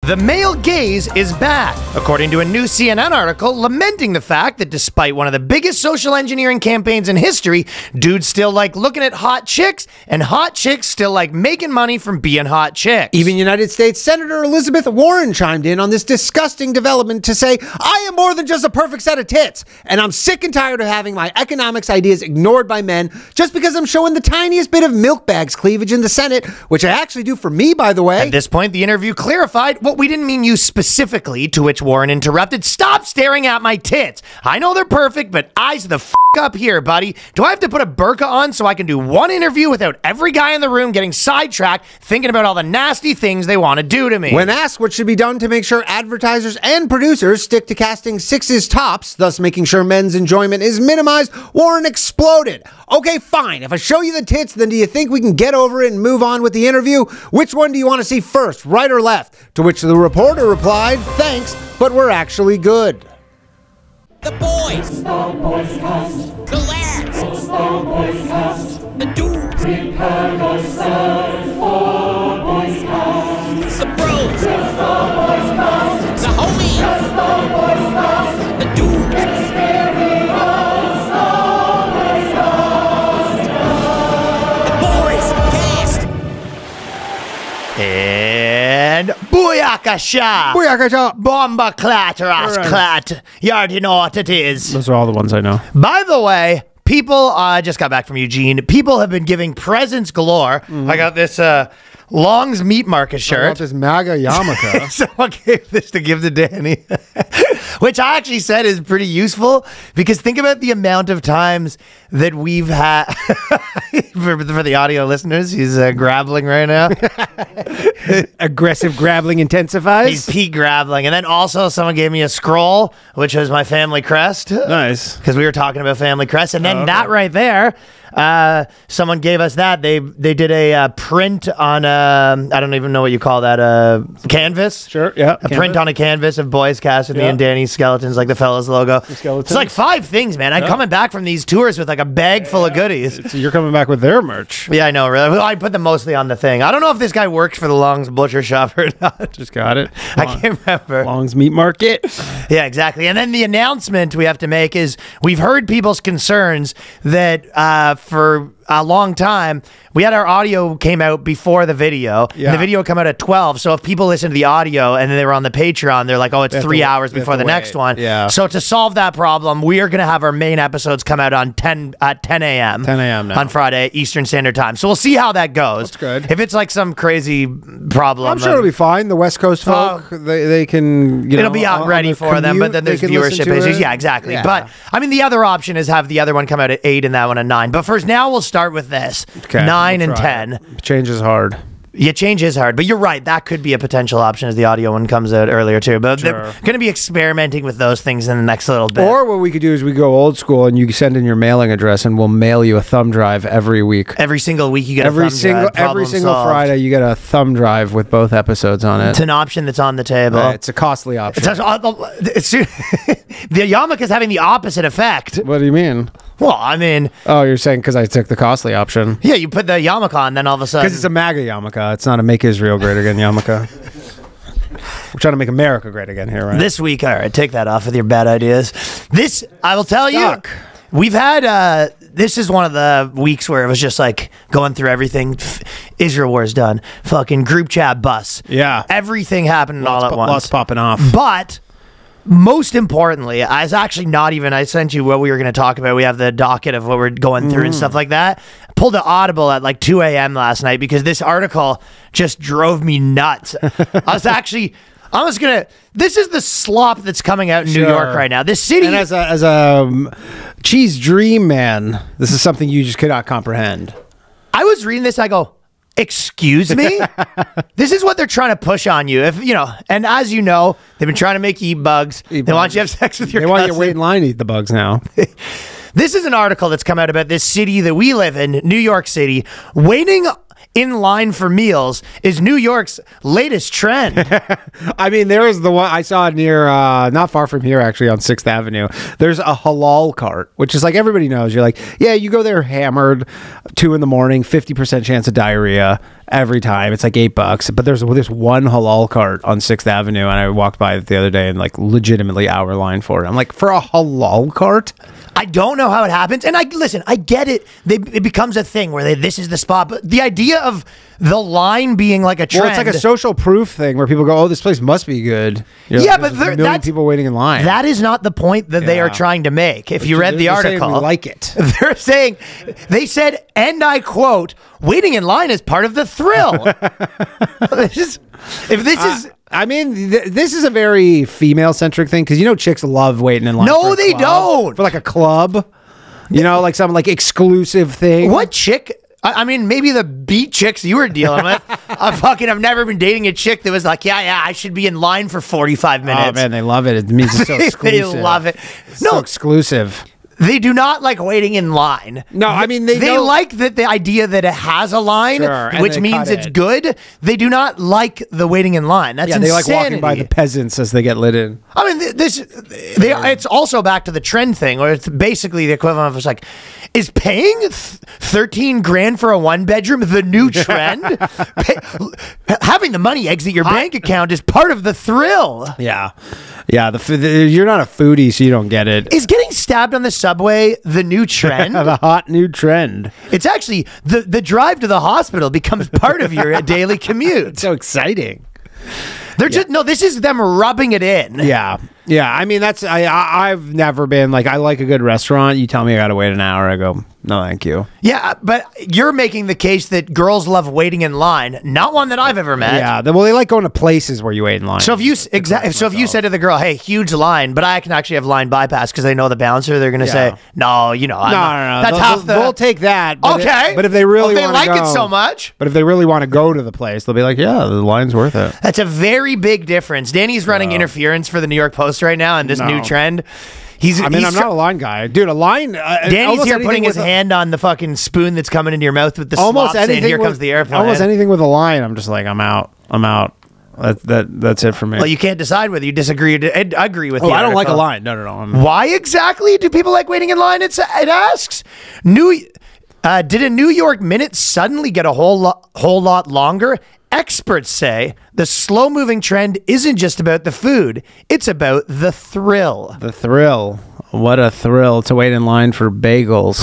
The male gaze is back, according to a new CNN article lamenting the fact that despite one of the biggest social engineering campaigns in history, dudes still like looking at hot chicks, and hot chicks still like making money from being hot chicks. Even United States Senator Elizabeth Warren chimed in on this disgusting development to say, I am more than just a perfect set of tits, and I'm sick and tired of having my economics ideas ignored by men just because I'm showing the tiniest bit of milk bags cleavage in the Senate, which I actually do for me, by the way. At this point, the interview clarified, "What we didn't mean you specifically," to which Warren interrupted, "Stop staring at my tits. I know they're perfect, but eyes the f up here, buddy. Do I have to put a burqa on so I can do one interview without every guy in the room getting sidetracked thinking about all the nasty things they want to do to me?" When asked what should be done to make sure advertisers and producers stick to casting sixes tops, thus making sure men's enjoyment is minimized, Warren exploded. Okay, fine. If I show you the tits, then do you think we can get over it and move on with the interview? Which one do you want to see first, right or left? To which the reporter replied, "Thanks, but we're actually good." The boys. It's the BOYSCAST. The lads. It's the BOYSCAST. The dudes. Prepare yourself for BOYSCAST. The bros. It's the BOYSCAST. The homies. It's the BOYSCAST. The dudes. Experience the BOYSCAST. The BOYSCAST. And booyakasha! Booyakasha! Bomba clatterass clat! You already know what it is. Those are all the ones I know. By the way, people, I just got back from Eugene. People have been giving presents galore. I got this Long's Meat Market shirt. I got this MAGA yarmulke. Someone gave this to give to Danny. Which I actually said is pretty useful, because think about the amount of times that we've had for the audio listeners. He's grabbling right now. Aggressive grabbling intensifies. He's peak grabbling. And then also someone gave me a scroll, which was my family crest. Nice. Because we were talking about family crest. And then that right there, someone gave us that. They did a print on I don't even know what you call that, canvas. Sure, yeah. A print on a canvas of BOYSCAST with me and Danny's skeletons, like the fellas logo. It's like 5 things, man. I'm coming back from these tours with like a bag full of goodies. So you're coming back with their merch. Yeah, I know, really. Well, I put them mostly on the thing. I don't know if this guy works for the Long's Butcher Shop or not. Just got it. I can't remember. Long's Meat Market. Yeah, exactly. And then the announcement we have to make is we've heard people's concerns that for a long time, we had our audio came out before the video. Yeah. And the video come out at 12. So if people listen to the audio and then they were on the Patreon, they're like, oh, it's 3 hours before the next one. Yeah. So to solve that problem, we are going to have our main episodes come out on 10 a.m. 10 a.m. now. On Friday, Eastern Standard Time. So we'll see how that goes. That's good. If it's like some crazy problem. I'm sure it'll be fine. The West Coast folk, they can, it'll be out ready for them, but then there's viewership issues. Yeah, exactly. Yeah. But I mean, the other option is have the other one come out at 8 and that one at 9. But first, now we'll start with this. Okay, 9 and 10. Change is hard. Yeah, change is hard, but you're right. That could be a potential option as the audio one comes out earlier too. But they're going to be experimenting with those things in the next little bit. Or what we could do is we go old school and you send in your mailing address and we'll mail you a thumb drive every week. Every single week you get a thumb drive. Every single Friday you get a thumb drive with both episodes on it. It's an option that's on the table. It's a costly option. The yarmulke is having the opposite effect. What do you mean? Well, I mean... Oh, you're saying because I took the costly option. Yeah, you put the yarmulke on, then all of a sudden... Because it's a MAGA yarmulke. It's not a Make Israel Great Again yarmulke. We're trying to make America great again here, right? This week, all right, take that off with your bad ideas. This, I will tell you, we've had... this is one of the weeks where it was just like going through everything. Israel war's done. Fucking group chat bus. Yeah. Everything happened all at once. Lots popping off. But... most importantly, I was actually not even, I sent you what we were going to talk about. We have the docket of what we're going through and stuff like that. Pulled an audible at like 2 a.m. last night because this article just drove me nuts. I was going to, this is the slop that's coming out in New York right now. This city. And as a cheese dream man, this is something you just cannot comprehend. I was reading this, I go, excuse me? This is what they're trying to push on you. If you know, and as you know, they've been trying to make you eat bugs. They want you to have sex with your cousin. They want you to wait in line to eat the bugs now. This is an article that's come out about this city that we live in, New York City, waiting in line for meals is New York's latest trend. I mean, there is the one I saw near, not far from here, actually, on 6th Avenue. There's a halal cart, which is like everybody knows. You're like, yeah, you go there hammered, 2 in the morning, 50% chance of diarrhea every time. It's like $8. But there's this one halal cart on 6th Avenue, and I walked by it the other day and like legitimately hour line for it. I'm like, for a halal cart? I don't know how it happens. And listen, I get it. It becomes a thing where this is the spot. But the idea of the line being like a trend. Well, it's like a social proof thing where people go, oh, this place must be good. You're yeah, like, but there's a million people waiting in line. That is not the point that they are trying to make. If you read the article. We like it. They're saying, they said, and I quote, waiting in line is part of the thrill. I mean, this is a very female-centric thing because, you know, chicks love waiting in line. No, they don't. For like a club. You know, like some like exclusive thing. What chick? I mean, maybe the beat chicks you were dealing with. I've never been dating a chick that was like, yeah, I should be in line for 45 minutes. Oh, man, they love it. It means it's so exclusive. They love it. It's so exclusive. They do not like waiting in line. No, I mean, they like the idea that it has a line, which means it's good. They do not like the waiting in line. That's insanity. They like walking by the peasants as they get lit in. I mean, it's also back to the trend thing, where it's basically the equivalent of it's like, is paying 13 grand for a 1-bedroom the new trend? Having the money exit your bank account is part of the thrill. Yeah. Yeah, you're not a foodie, so you don't get it. Is getting stabbed on the subway the new trend? The hot new trend. It's actually, the drive to the hospital becomes part of your daily commute. It's so exciting. They're just, no, this is them rubbing it in. Yeah. Yeah, I mean, I've never been, like, I like a good restaurant. You tell me I gotta wait an hour, I go, no, thank you. Yeah, but you're making the case that girls love waiting in line, not one that I've ever met. Yeah, well, they like going to places where you wait in line. So if you if you said to the girl, hey, huge line, but I can actually have line bypass because they know the bouncer, they're gonna say, no, you know, no. That's They'll take that. But okay, but if they really want to like it so much, but if they really want to go to the place, they'll be like, yeah, the line's worth it. That's a very big difference. Danny's running interference for the New York Post right now, and this new trend. I'm not a line guy, dude. A line. Danny's here putting his hand on the fucking spoon that's coming into your mouth with the almost slop saying, "Here comes the airplane." Almost anything with a line, I'm just like, I'm out. That's it for me. Well, you can't decide whether you disagree or agree with. Oh, I don't like a line. No. Why exactly do people like waiting in line? It asks. Did a New York minute suddenly get a whole lot longer? Experts say the slow-moving trend isn't just about the food; it's about the thrill. The thrill. What a thrill to wait in line for bagels.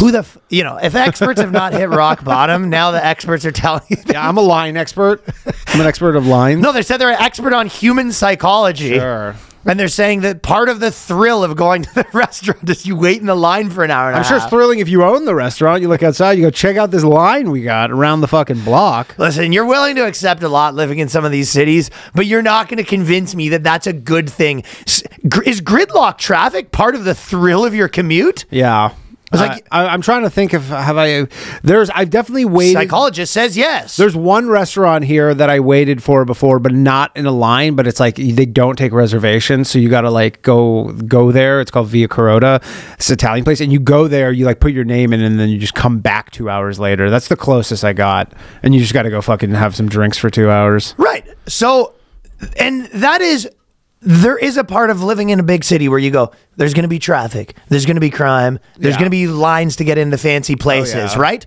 If experts have not hit rock bottom, now the experts are telling you. Yeah, I'm a line expert. I'm an expert of lines. No, they said they're an expert on human psychology. Sure. And they're saying that part of the thrill of going to the restaurant is you wait in the line for an hour and a half. I'm sure it's thrilling if you own the restaurant. You look outside, you go, check out this line we got around the fucking block. Listen, you're willing to accept a lot living in some of these cities, but you're not going to convince me that that's a good thing. Is gridlock traffic part of the thrill of your commute? Yeah. I'm trying to think of I've definitely waited. Psychologist says yes. There's one restaurant here that I waited for before, but not in a line, but it's like they don't take reservations, so you got to like go there. It's called Via Carota. It's an Italian place, and you go there, you like put your name in, and then you just come back 2 hours later. That's the closest I got, and you just got to go fucking have some drinks for 2 hours. Right. So, and that is. There is a part of living in a big city where you go, there's going to be traffic, there's going to be crime, there's going to be lines to get into fancy places, right?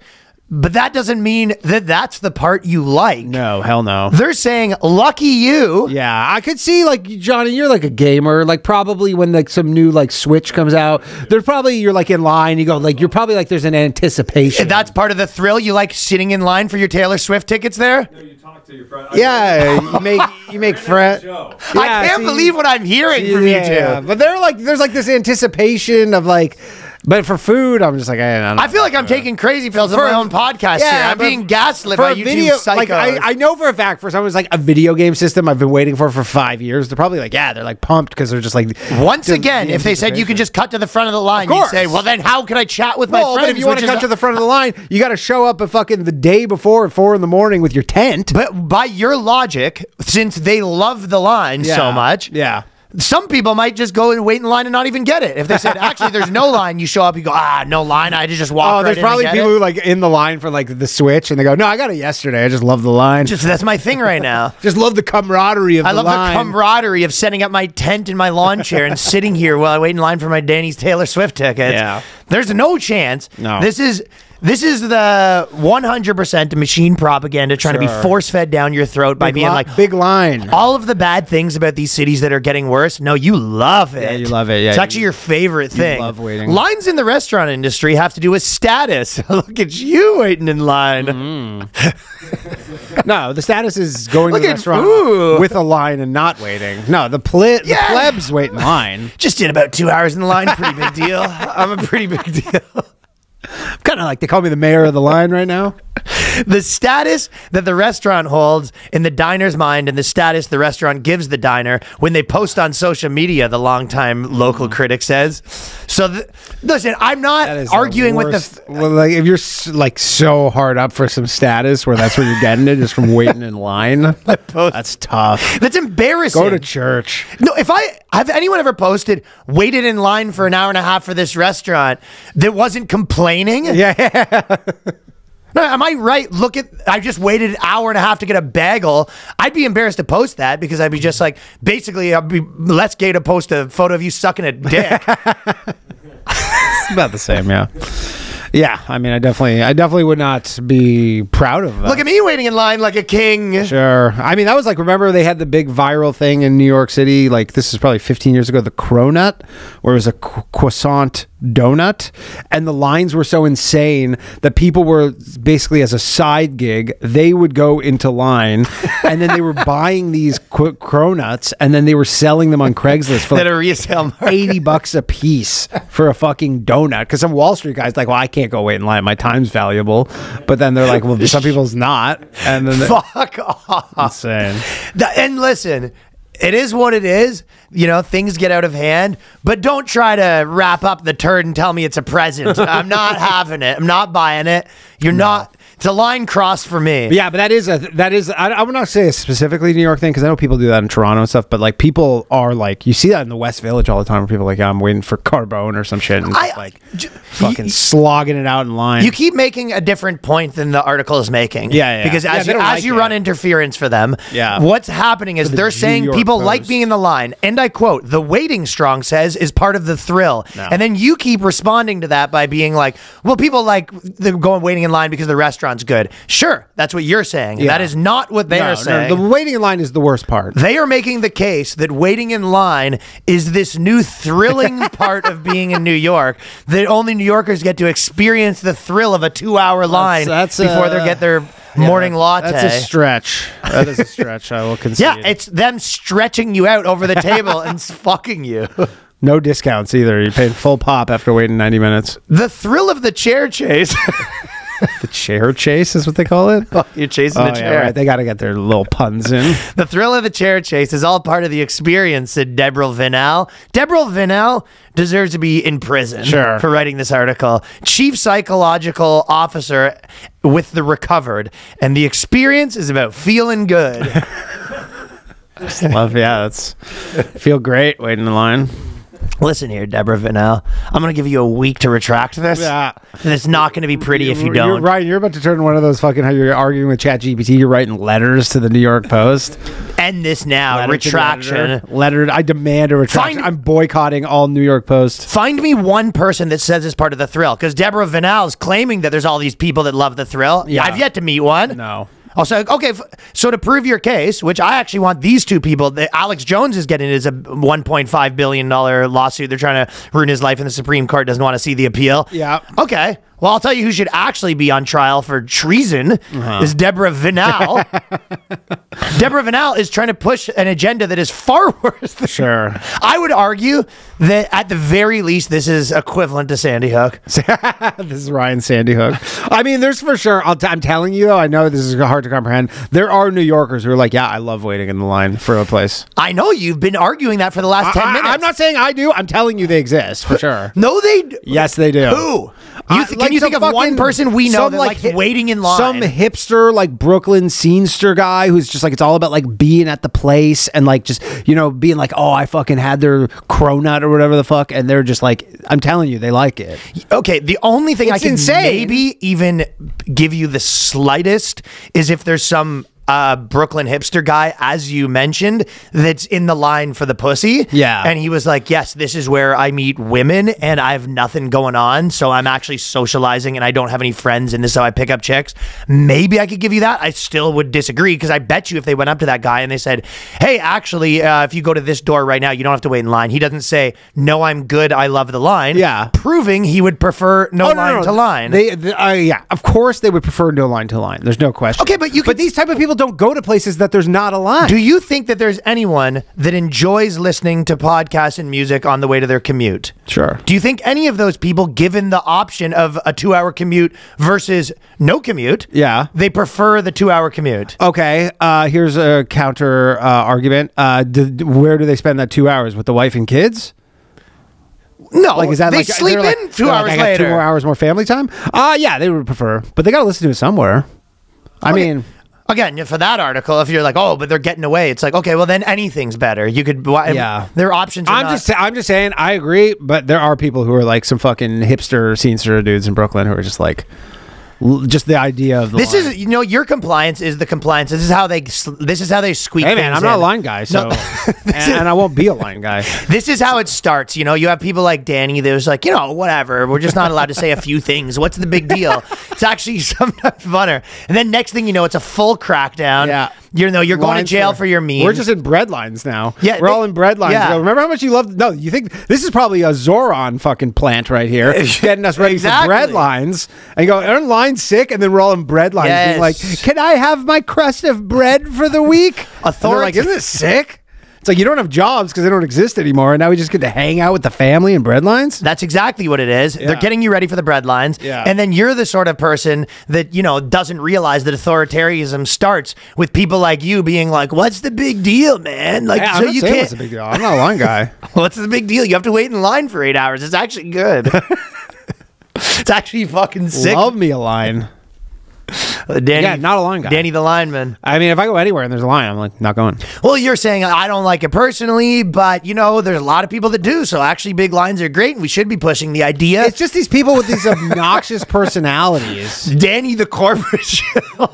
But that doesn't mean that that's the part you like. No, hell no. They're saying, lucky you. Yeah, I could see, like, Johnny, you're like a gamer. Like, probably when like some new like Switch comes out, there's probably, you're like in line, you go, like, you're probably like, there's an anticipation. That's part of the thrill. You like sitting in line for your Taylor Swift tickets there? No, you talk to your friend. Yeah, you make friends. Yeah, I can't believe what I'm hearing from you two. Yeah. But there's like this anticipation of like, but for food, I'm just like, I feel like I'm taking crazy pills on my own podcast here. I'm being gaslit by you two psychos. Like, I know for a fact, for someone like a video game system I've been waiting for 5 years, they're probably like, they're like pumped because they're just like. Once again, if they said you could just cut to the front of the line, you'd say, well, then how can I chat with my friends? But if you want to cut to the front of the line, you got to show up at fucking the day before at 4 in the morning with your tent. But by your logic, since they love the line so much. Yeah. Some people might just go and wait in line and not even get it. If they said, actually, there's no line, you show up, you go, no line, I just walk right in. There's probably people who like in the line for like the Switch, and they go, no, I got it yesterday. I just love the line. That's my thing right now. Just love the camaraderie of the line. I love the camaraderie of setting up my tent in my lawn chair and sitting here while I wait in line for my Danny's Taylor Swift tickets. Yeah. There's no chance. No. This is the 100% machine propaganda trying to be force-fed down your throat by being like, big line. All of the bad things about these cities that are getting worse. No, you love it. Yeah, you love it. Yeah, it's actually your favorite thing. You love waiting. Lines in the restaurant industry have to do with status. Look at you waiting in line. No, the status is going to the restaurant with a line and not waiting. No, the plebs wait in line. Just did about 2 hours in the line. Pretty big deal. I'm a pretty big deal. I'm kind of like, they call me the mayor of the line right now. The status that the restaurant holds in the diner's mind and the status the restaurant gives the diner when they post on social media, the longtime local critic says. So, listen, I'm not arguing with the... Well, like, if you're like so hard up for some status where that's where you're getting it, just from waiting in line, that's tough. That's embarrassing. Go to church. No, have anyone ever posted, waited in line for an hour and a half for this restaurant that wasn't complaining? Yeah. No, am I right? I just waited an hour and a half to get a bagel. I'd be embarrassed to post that because I'd be just like, basically, I'd be less gay to post a photo of you sucking a dick. It's about the same, yeah. Yeah, I mean, I definitely would not be proud of that. Look at me waiting in line like a king. Sure. I mean, that was like, remember they had the big viral thing in New York City? Like, this is probably 15 years ago, the Cronut, where it was a croissant donut, and the lines were so insane that people were basically, as a side gig, they would go into line and then they were buying these cronuts and then they were selling them on Craigslist for like a resale $80 a piece for a fucking donut, because some Wall Street guys like, well, I can't go wait in line, my time's valuable, but then they're like, well, some people's not, and then fuck off. Insane. And listen, it is what it is. You know, things get out of hand, but don't try to wrap up the turd and tell me it's a present. I'm not having it. I'm not buying it. You're not. It's a line cross for me. Yeah, but that is I would not say a specifically New York thing, because I know people do that in Toronto and stuff, but like people are like, you see that in the West Village all the time where people are like, yeah, I'm waiting for Carbone or some shit, and fucking slogging it out in line. You keep making a different point than the article is making. Yeah. Because as you run interference for them, what's happening is they're saying people like being in the line, and I quote, the waiting, Strong says, is part of the thrill. No. And then you keep responding to that by being like, well, people like they're going waiting in line because the restaurant's good. Sure, that's what you're saying. That is not what they are saying. No, the waiting in line is the worst part. They are making the case that waiting in line is this new thrilling part of being in New York, that only New Yorkers get to experience the thrill of a 2-hour line before they get their morning latte. That's a stretch. That is a stretch, I will concede. Yeah, it's them stretching you out over the table and fucking you. No discounts either. You paid full pop after waiting 90 minutes. The thrill of the chair chase. The chair chase is what they call it? Oh, you're chasing the chair. Yeah, right. They got to get their little puns in. The thrill of the chair chase is all part of the experience, said Deborah Vinnell. Deborah Vinnell deserves to be in prison for writing this article. Chief Psychological Officer with the Recovered. And the experience is about feeling good. That's feel great waiting in line. Listen here, Deborah Vinnell. I'm going to give you a week to retract this. Yeah. And it's not going to be pretty if you don't. You're right. You're about to turn one of those fucking, how you're arguing with ChatGPT, you're writing letters to the New York Post. End this now. Retraction. Letter. I demand a retraction. I'm boycotting all New York Post. Find me one person that says it's part of the thrill, because Deborah Vinnell is claiming that there's all these people that love the thrill. Yeah. I've yet to meet one. No. Also, okay, so to prove your case, which I actually want these two people, Alex Jones is getting is a $1.5 billion lawsuit. They're trying to ruin his life, and the Supreme Court doesn't want to see the appeal. Yeah. Okay. Well, I'll tell you who should actually be on trial for treason is Deborah Vinnell. Deborah Vinnell is trying to push an agenda that is far worse than... Sure. I would argue that at the very least, this is equivalent to Sandy Hook. This is Ryan Sandy Hook. I mean, there's for sure... I'm telling you, though, I know this is hard to comprehend. There are New Yorkers who are like, yeah, I love waiting in the line for a place. I know you've been arguing that for the last 10 minutes. I'm not saying I do. I'm telling you they exist, for sure. No, they do. Yes, they do. Who? Can you think of one person we know that likes waiting in line? Some hipster, like Brooklyn scenester guy who's just like, it's all about like being at the place and like just, you know, being like, oh, I fucking had their cronut or whatever the fuck. And they're just like, I'm telling you, they like it. Okay, the only thing I can maybe even give you the slightest is if there's some Brooklyn hipster guy, as you mentioned, that's in the line for the pussy. Yeah. And he was like, yes, this is where I meet women and I have nothing going on. So I'm actually socializing and I don't have any friends and this is how I pick up chicks. Maybe I could give you that. I still would disagree because I bet you if they went up to that guy and they said, hey, actually, if you go to this door right now, you don't have to wait in line. He doesn't say, no, I'm good. I love the line. Yeah. Proving he would prefer no line to line. Yeah, of course they would prefer no line to line. There's no question. Okay, but these type of people don't go to places that there's not a line. Do you think that there's anyone that enjoys listening to podcasts and music on the way to their commute? Sure. Do you think any of those people, given the option of a 2-hour commute versus no commute, they prefer the 2-hour commute? Okay, here's a counter argument. Where do they spend that 2 hours? With the wife and kids? No, like, is that they like, sleep like, in 2 hours later. 2 more hours more family time? Yeah, they would prefer. But they got to listen to it somewhere. I mean... Again, for that article, if you're like, oh, but they're getting away, it's like, okay, well then anything's better. You could, their options. I'm just saying, I agree, but there are people who are like some fucking hipster scenester dudes in Brooklyn who are just like, just the idea of the this line. is, you know, your compliance is the compliance. This is how they squeak. Hey man, I'm not a line guy, so and I won't be a line guy. This is how it starts. You know, you have people like Danny. There's like, you know, whatever. We're just not allowed to say a few things. What's the big deal? It's actually sometimes funner. And then next thing you know, it's a full crackdown. Yeah. You know, you're going to jail for your memes. We're just in bread lines now. Yeah, we're all in bread lines. Yeah. Remember how much you loved? No, you think this is probably a Zoran fucking plant right here, getting us ready for bread lines. And you go, aren't lines sick? And then we're all in bread lines, being like, "Can I have my crust of bread for the week?" Authority, like, isn't this sick? It's like you don't have jobs because they don't exist anymore, and now we just get to hang out with the family and bread lines. That's exactly what it is. Yeah. They're getting you ready for the bread lines, and then you're the sort of person that, you know, doesn't realize that authoritarianism starts with people like you being like, "What's the big deal, man?" Like, so you can't. What's the big deal? I'm not a line guy. What's the big deal? You have to wait in line for 8 hours. It's actually good. It's actually fucking sick. Love me a line. Danny, not a line guy. Danny the lineman. I mean, if I go anywhere and there's a line, I'm like, not going. Well, you're saying I don't like it personally, but, you know, there's a lot of people that do. So actually, big lines are great, and we should be pushing the idea. It's just these people with these obnoxious personalities. Danny the corporate show.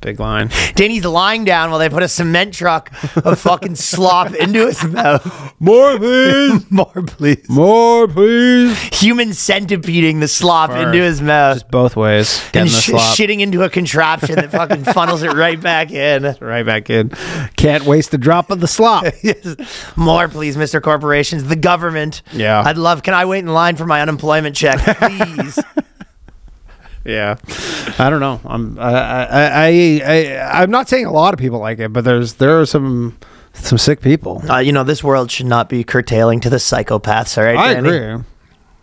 Big line. Danny's lying down while they put a cement truck of fucking slop into his mouth. More, please. More, please. More, please. Human centipeding the slop into his mouth. Just both ways. And shitting into a contraption that fucking funnels it right back in. Right back in. Can't waste a drop of the slop. Yes. More, please, Mr. Corporations. The government. Yeah. I'd love, can I wait in line for my unemployment check, please? Yeah, I don't know. I'm not saying a lot of people like it, but there are some sick people. You know, this world should not be curtailing to the psychopaths. All right, I Danny? agree.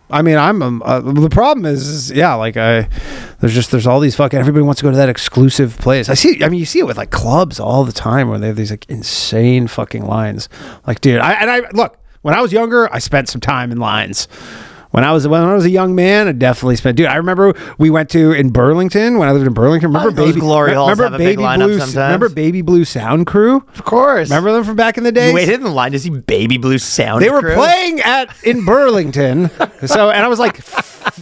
I mean, the problem is like there's all these fucking, everybody wants to go to that exclusive place. I mean, you see it with like clubs all the time where they have these like insane fucking lines. Like, dude, look, when I was younger, I spent some time in lines. When I was a young man, I definitely spent. Dude, I remember we went to in Burlington when I lived in Burlington. Remember Baby Glory Halls have a big lineup sometimes. Remember Baby Blue Sound Crew? Of course. Remember them from back in the day? You waited in the line to see Baby Blue Sound Crew? They were playing in Burlington. So, and I was like,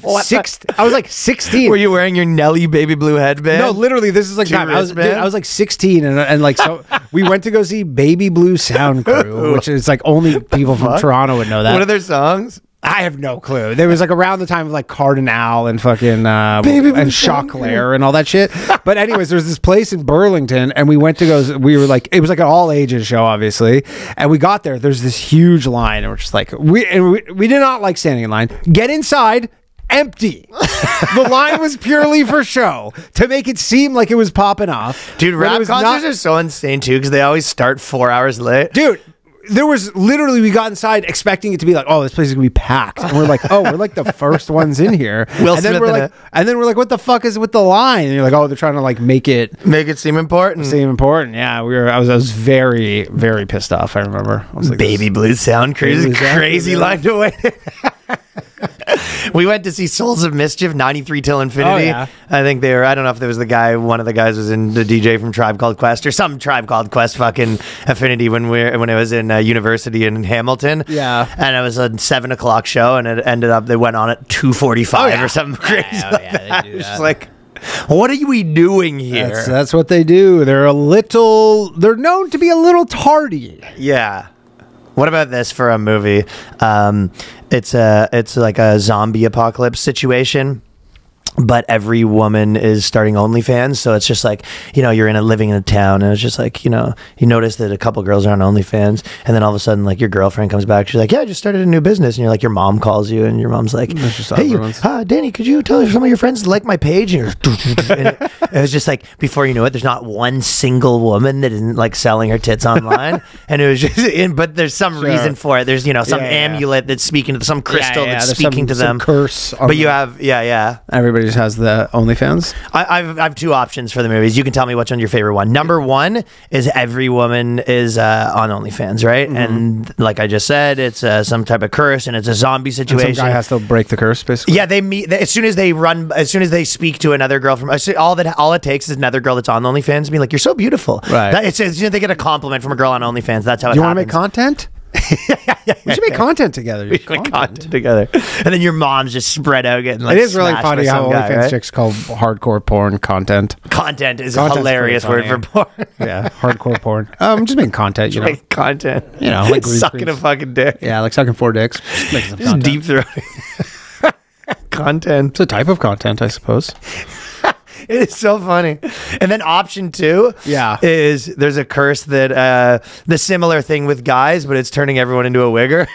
I was like 16. Were you wearing your Nelly Baby Blue headband? No, literally, this is like time. I was like 16, and like so we went to go see Baby Blue Sound Crew, which is like only people from Toronto would know that. What are their songs? I have no clue. There was like around the time of like Cardinal and fucking and Choclair and all that shit. But anyways, there's this place in Burlington, and we went to go. We were like, it was like an all ages show, obviously. And we got there. There's this huge line, and we're just like, we did not like standing in line. Get inside. Empty. The line was purely for show to make it seem like it was popping off. Dude, rap concerts are so insane too because they always start 4 hours late. Dude. There was literally, we got inside expecting it to be like, oh, this place is gonna be packed, and we're like, oh, we're like the first ones in here. And then we're like, what the fuck is with the line? And you're like, oh, they're trying to like make it seem important. Yeah, I was very, very pissed off. I remember. I was like, Baby Blue Sound Crew is a crazy line to wait. We went to see Souls of Mischief, 93 Till Infinity. Oh, yeah. I think they were, I don't know if there was the guy, one of the guys was in the DJ from Tribe Called Quest or some Tribe Called Quest fucking affinity when it was in university in Hamilton. Yeah. And it was a 7 o'clock show and it ended up, they went on at 2:45 or something crazy. They do It's that. just like, what are we doing here? That's what they do. They're known to be a little tardy. Yeah. What about this for a movie? It's like a zombie apocalypse situation, but every woman is starting OnlyFans. So it's just like, you're living in a town and it's just like, you notice that a couple girls are on OnlyFans and then all of a sudden like your girlfriend comes back. She's like, yeah, I just started a new business. And you're like, your mom calls you and your mom's like, hey, Danny, could you tell some of your friends to like my page? And, it was just like, before you know it, there's not one single woman that isn't like selling her tits online. And it was just, but there's some reason for it. There's, some amulet that's speaking to some crystal that's speaking to them. Some curse. But you have, Everybody just has the OnlyFans. I have two options for the movies. You can tell me which one's your favorite one. Number one is every woman is on OnlyFans, right? Mm-hmm. And like I just said, it's some type of curse, and it's a zombie situation. And some guy has to break the curse, basically. Yeah, they meet as soon as they speak to another girl from all it takes is another girl that's on OnlyFans being like, "You're so beautiful." Right. It's they get a compliment from a girl on OnlyFans. That's how it happens. Do you want to make content? We should make content together. We should make content together. And then your mom's just spread out getting like, it is really funny how OnlyFans chicks call hardcore porn content. Content is a hilarious word for porn. Yeah, hardcore porn. Just making content, you know. Make content. Like sucking a fucking dick. Yeah, like sucking 4 dicks. Just deep throating. Content. It's a type of content, I suppose. It is so funny. And then option 2 is there's a curse that the similar thing with guys, but it's turning everyone into a wigger.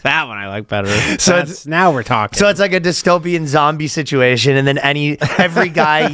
That one I like better. So now we're talking. So it's like a dystopian zombie situation, and then every guy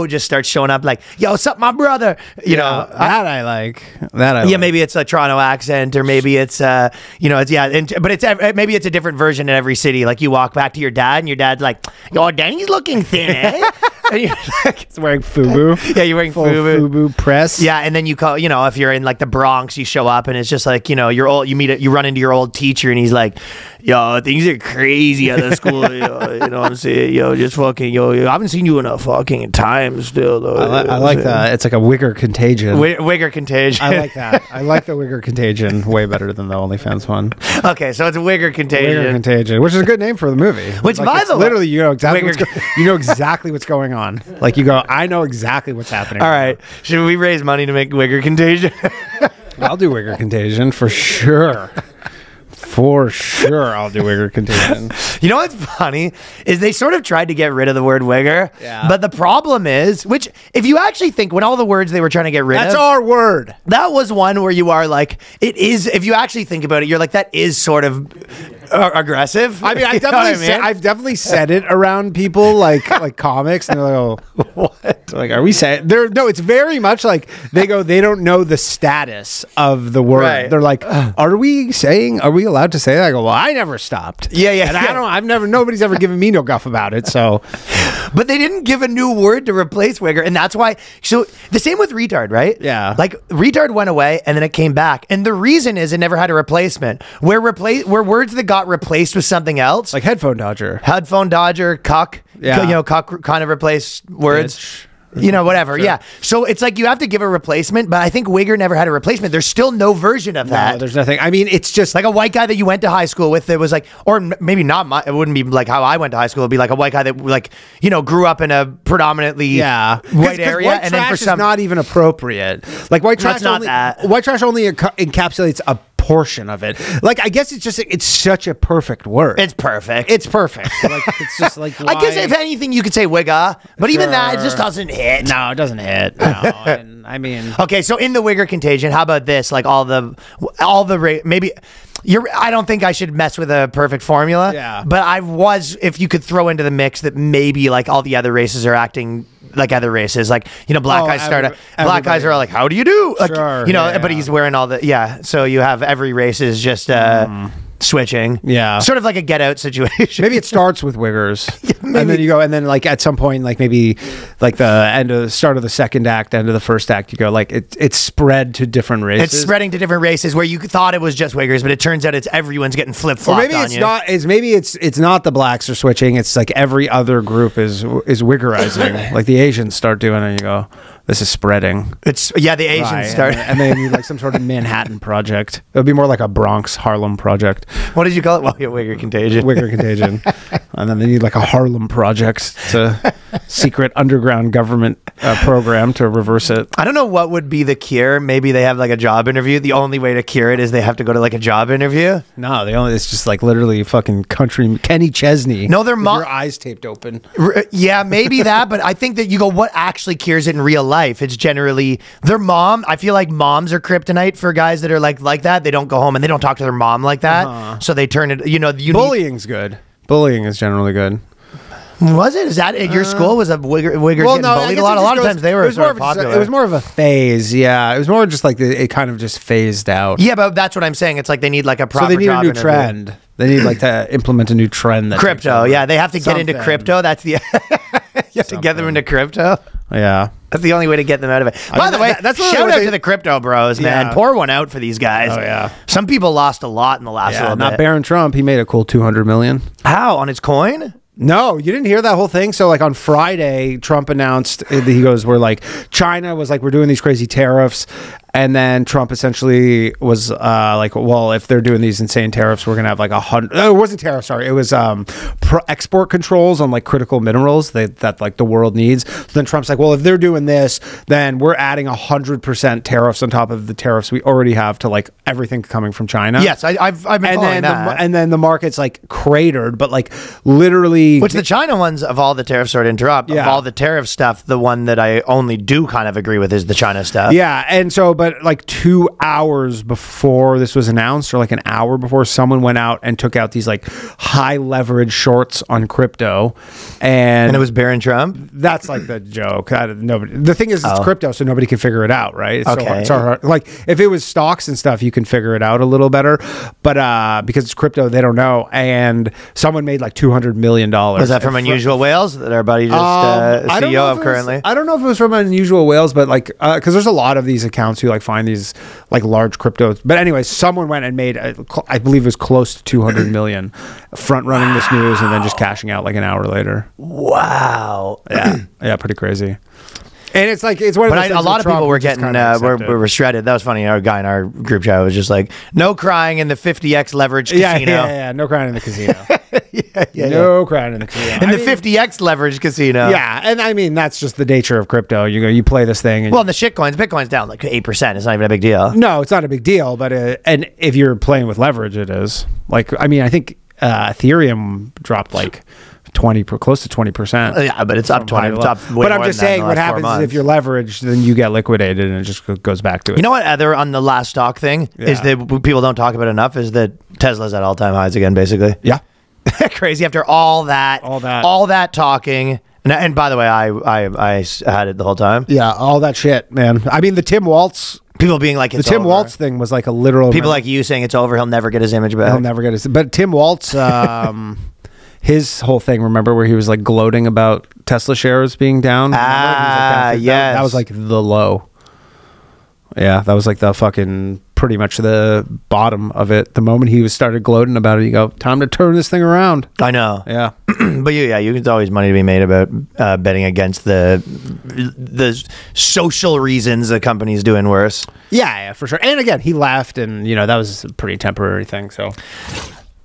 just starts showing up like, "Yo, what's up, my brother?" I like. Maybe it's a Toronto accent, or maybe it's but maybe it's a different version in every city. Like you walk back to your dad, and your dad's like, "Yo, Danny's looking thin, eh?" And you're like, it's wearing FUBU. Yeah, you're wearing FUBU press. Yeah, and then you call, if you're in like the Bronx, you show up and it's just like, you're old, you run into your old teacher and he's like, "Yo, things are crazy at the school." Yo, you know what I'm saying? Yo, just fucking, I haven't seen you in a fucking time still, though. I like that. It's like a Wigger Contagion. Wigger Contagion. I like that. I like the Wigger Contagion way better than the OnlyFans one. Okay, so it's a Wigger Contagion. Wigger Contagion, which is a good name for the movie. Which, by the way, literally, you know exactly what's going on. Like you go, I know exactly what's happening. All right, should we raise money to make Wigger Contagion? I'll do Wigger Contagion for sure. For sure, I'll do Wigger Contagion. You know what's funny is they sort of tried to get rid of the word wigger, but the problem is, which if you actually think when all the words they were trying to get rid of, that's our word. That was one where you are like, it is. If you actually think about it, you're like, that is sort of aggressive. I mean, I've definitely said it around people like comics, and they're like, "Oh, what? Like, are we saying?" No, it's very much like they don't know the status of the word. Right. They're like, "Are we allowed to say that?" I go, "Well, I never stopped." Yeah. And nobody's ever given me no guff about it. So, but they didn't give a new word to replace wigger, and that's why. So the same with retard, right? Yeah. Like retard went away, and then it came back, and the reason is it never had a replacement. Where words that got replaced with something else, like headphone dodger, cuck. Yeah. Cuck kind of replaced words. Bitch. Whatever. Sure. Yeah. So it's like you have to give a replacement, but I think wigger never had a replacement. There's still no version of that. No, there's nothing. I mean, it's just like a white guy that you went to high school with. It was like, or maybe not. It wouldn't be like how I went to high school. It'd be like a white guy that grew up in a predominantly white area, white and then for some is not even appropriate. Like white trash only encapsulates a portion of it. Like, I guess it's such a perfect word. It's perfect. Like, it's just like, why? I guess if anything you could say wigger, but even that, it just doesn't hit. No, it doesn't hit. No. And, I mean, okay, so in the Wigger Contagion, how about this? Like maybe I don't think I should mess with a perfect formula. Yeah. But if you could throw into the mix that maybe like all the other races are acting like other races, like black guys are all like, "How do you do?" Like, sure, but he's wearing all the so you have every race is just switching. Yeah. Sort of like a Get Out situation. Maybe it starts with Wiggers, and then you go, and then like at some point, like maybe like the start of the second act, end of the first act, you go like it's spread to different races. It's spreading to different races where you thought it was just Wiggers, but it turns out it's everyone's getting flip-flopped Or maybe on it's you. not. Maybe it's not the blacks are switching. It's like every other group is Wiggerizing. Like the Asians start doing it, and you go, this is spreading. The Asians start. and they need like some sort of Manhattan project. It would be more like a Bronx Harlem project. What did you call it? Well, Wigger Contagion. Wigger Contagion. And then they need like a Harlem project, to secret underground government program to reverse it. I don't know what would be the cure. Maybe they have like a job interview. The only way to cure it is they have to go to like a job interview. No, it's just like literally fucking country Kenny Chesney. No, they're with your eyes taped open. Yeah, maybe that, but I think that you go, what actually cures it in real life? It's generally their mom. I feel like moms are kryptonite for guys that are like that. They don't go home and they don't talk to their mom like that. So they turn it, Bullying's good. Bullying is generally good. Was it? Is that at your school? Was a Wigger getting bullied a lot? A lot of times they were sort of popular. It was more of a phase, yeah. It was more just like it kind of just phased out. Yeah, but that's what I'm saying. It's like they need like a proper So they need a job new interview. trend. They need like to implement a new trend. That Crypto, yeah. They have to get into Something. crypto. That's the you have to get them into crypto. Yeah. That's the only way to get them out of it. By the way, that's shout out to the crypto bros, man. Yeah. Pour one out for these guys. Oh, yeah. Some people lost a lot in the last little Not bit. Barron Trump. He made a cool $200 million. How? On his coin? No, you didn't hear that whole thing. So like on Friday, Trump announced, he goes, we're like, China was like, we're doing these crazy tariffs. And then Trump essentially was like, well, if they're doing these insane tariffs, we're going to have like 100. No, it wasn't tariffs. Sorry. It was export controls on like critical minerals that like the world needs. So then Trump's like, well, if they're doing this, then we're adding 100% tariffs on top of the tariffs we already have to like everything coming from China. Yes, I've been following that. And then the market's like cratered, but like literally. Which the China ones of all the tariffs, sorry to interrupt, of all the tariff stuff, the one that I only do kind of agree with is the China stuff. Yeah, and so, but like 2 hours before this was announced, or like an hour before, someone went out and took out these like high leverage shorts on crypto, and it was Barron Trump. That's like the joke. Nobody. The thing is, it's crypto, so nobody can figure it out, right? It's Okay. so hard. Like if it was stocks and stuff, you can figure it out a little better, but because it's crypto, they don't know. And someone made like $200 million. Was that from Unusual Whales that our buddy just I don't know CEO if of it was- currently? I don't know if it was from Unusual Whales, but like because there's a lot of these accounts who like find these like large cryptos. But anyway, someone went and made I believe it was close to 200 million front running this news and then just cashing out like an hour later. Wow. Yeah, pretty crazy. And it's like it's one of But those things a lot with of people Trump, were we just getting kinda accept it. were shredded. That was funny. Our guy in our group chat was just like, "No crying in the 50x leverage casino." Yeah. No crying in the casino. Yeah. No crying in the casino. In the 50x leverage casino. Yeah, and I mean that's just the nature of crypto. You play this thing. And Well, in the shitcoins, Bitcoin's down like 8%. It's not even a big deal. no, it's not a big deal, but and if you're playing with leverage, it is. Like, I mean, I think Ethereum dropped like 20, close to 20%. Yeah, but it's up 20. It's up way But I'm more just than that in saying, the what last 4 happens is months. if you're leveraged, then you get liquidated, and it just goes back to it. You know what other on the last stock thing is Yeah. that people don't talk about enough is that Tesla's at all-time highs again, basically. Yeah. Crazy after all that talking. And by the way, I had it the whole time. Yeah, all that shit, man. I mean, the Tim Waltz People being like, it's the Tim over. Waltz thing was like a literal. People like you saying it's over. He'll never get his image back. He'll never get his. But Tim Waltz, his whole thing. Remember where he was like gloating about Tesla shares being down? Yes. That was like the low. Yeah, that was like the fucking pretty much the bottom of it. The moment he started gloating about it, you go, time to turn this thing around. I know. Yeah. But there's always money to be made about betting against the social reasons the company's doing worse. Yeah, for sure. And again, he left, and that was a pretty temporary thing. So,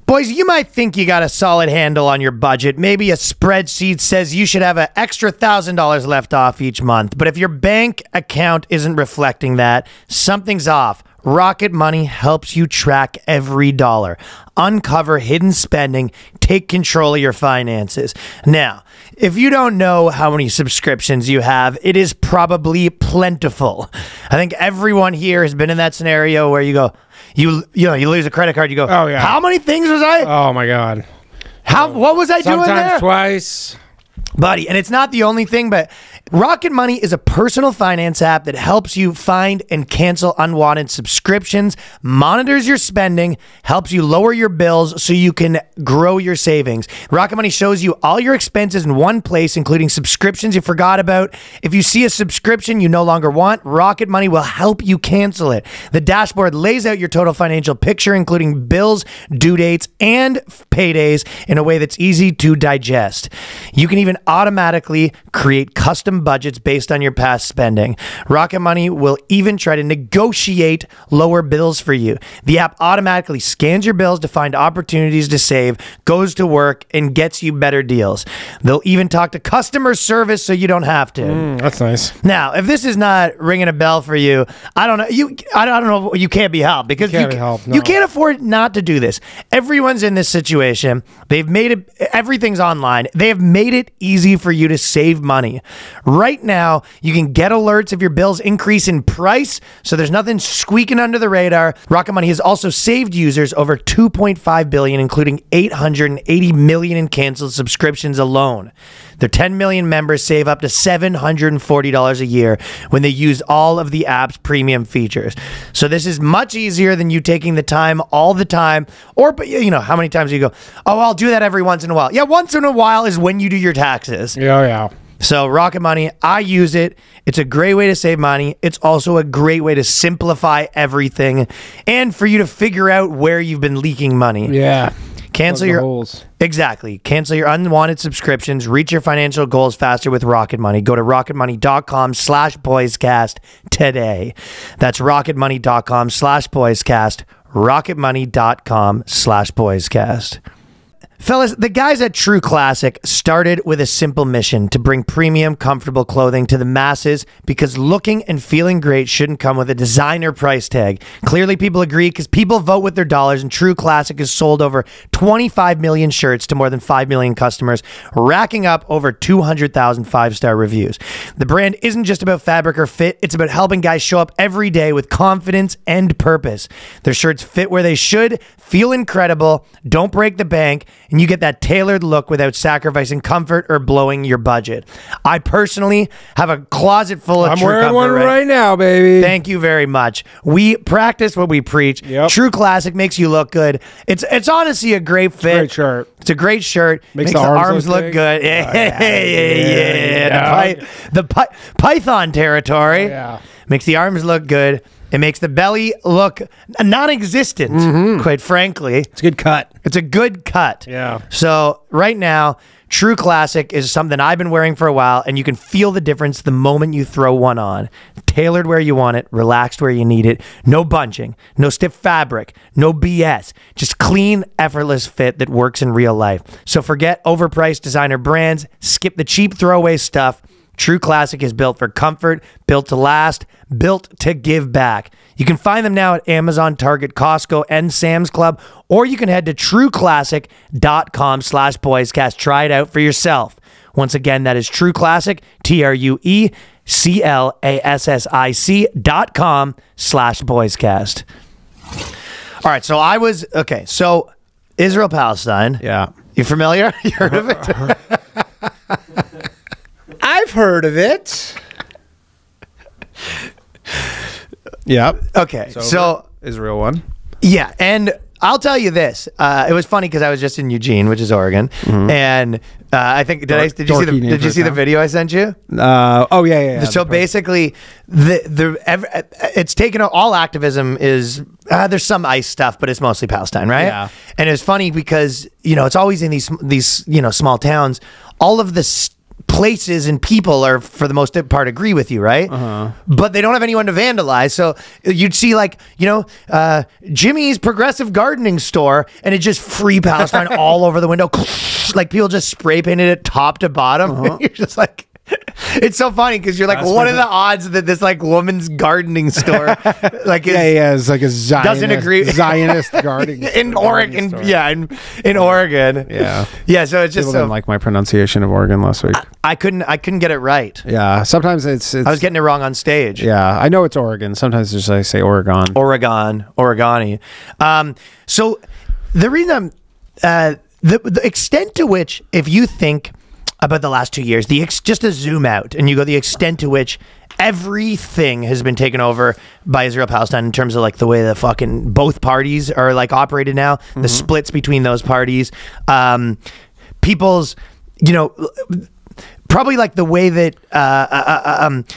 boys, you might think you got a solid handle on your budget. Maybe a spreadsheet says you should have an extra $1,000 left off each month. But if your bank account isn't reflecting that, something's off. Rocket Money helps you track every dollar, uncover hidden spending, take control of your finances. Now, if you don't know how many subscriptions you have, it is probably plentiful. I think everyone here has been in that scenario where you go, you lose a credit card, you go, oh yeah, how many things was I? Oh my god, what was I doing there? Sometimes twice. Buddy, and it's not the only thing, but Rocket Money is a personal finance app that helps you find and cancel unwanted subscriptions, monitors your spending, helps you lower your bills so you can grow your savings. Rocket Money shows you all your expenses in one place, including subscriptions you forgot about. If you see a subscription you no longer want, Rocket Money will help you cancel it. The dashboard lays out your total financial picture, including bills, due dates, and paydays in a way that's easy to digest. You can even automatically create custom budgets based on your past spending. Rocket Money will even try to negotiate lower bills for you. The app automatically scans your bills to find opportunities to save, goes to work, and gets you better deals. They'll even talk to customer service so you don't have to. That's nice. Now, if this is not ringing a bell for you, I don't know. I don't know. You can't be helped because you can't afford not to do this. Everyone's in this situation. They've made it. Everything's online. They have made it easy for you to save money. Right now, you can get alerts if your bills increase in price, so there's nothing squeaking under the radar. Rocket Money has also saved users over $2.5 billion, including $880 million in canceled subscriptions alone. Their 10 million members save up to $740 a year when they use all of the app's premium features. So this is much easier than you taking the time all the time. Or, but you know, how many times do you go, oh, I'll do that every once in a while. Yeah, once in a while is when you do your taxes. Yeah. So Rocket Money, I use it. It's a great way to save money. It's also a great way to simplify everything and for you to figure out where you've been leaking money. Yeah. Cancel your holes. Exactly. Cancel your unwanted subscriptions. Reach your financial goals faster with Rocket Money. Go to rocketmoney.com/boyscast today. That's rocketmoney.com/boyscast. rocketmoney.com/boyscast. Fellas, the guys at True Classic started with a simple mission to bring premium, comfortable clothing to the masses because looking and feeling great shouldn't come with a designer price tag. Clearly, people agree because people vote with their dollars, and True Classic has sold over 25 million shirts to more than 5 million customers, racking up over 200,000 five-star reviews. The brand isn't just about fabric or fit, it's about helping guys show up every day with confidence and purpose. Their shirts fit where they should, feel incredible, don't break the bank, and you get that tailored look without sacrificing comfort or blowing your budget. I personally have a closet full of I'm True wearing Comfort one right now, baby. Thank you very much. We practice what we preach. Yep. True Classic makes you look good. It's honestly a great fit. Great shirt. It's a great shirt. Makes the arms look big. good. The Python territory. Yeah. Makes the arms look good. It makes the belly look non-existent, quite frankly. It's a good cut. It's a good cut. Yeah. So right now, True Classic is something I've been wearing for a while, and you can feel the difference the moment you throw one on. Tailored where you want it, relaxed where you need it. No bunching, no stiff fabric, no BS. Just clean, effortless fit that works in real life. So forget overpriced designer brands. Skip the cheap throwaway stuff. True Classic is built for comfort, built to last, built to give back. You can find them now at Amazon, Target, Costco, and Sam's Club, or you can head to trueclassic.com/boyscast. Try it out for yourself. Once again, that is True Classic, trueclassic.com/boyscast. All right, so Israel, Palestine. Yeah. You familiar? You heard of it? I've heard of it. Yep. Okay, so Israel won. Yeah, and I'll tell you this. It was funny because I was just in Eugene, which is Oregon, and I think did you see the video I sent you? Oh yeah. So basically, it's taken all activism is there's some ICE stuff, but it's mostly Palestine, right? Yeah. And it's funny because it's always in these small towns. All of the places and people are for the most part agree with you, right? But they don't have anyone to vandalize. So you'd see Jimmy's Progressive Gardening Store, and it's just free Palestine all over the window. Like people just spray painted it top to bottom. You're just like, it's so funny because you're like, what are the odds that this woman's gardening store it's like a Zionist, doesn't agree Zionist gardening in Oregon? Yeah, in Oregon. Yeah. So it's just people didn't like my pronunciation of Oregon last week. I couldn't get it right. Yeah, sometimes it's I was getting it wrong on stage. Yeah, I know it's Oregon. Sometimes it's just I say Oregon. Oregani. So the reason the extent to which, if you think about the last 2 years. Just to zoom out and you go the extent to which everything has been taken over by Israel-Palestine in terms of like the way the fucking both parties are like operated now, the splits between those parties, people's, you know, probably like the way that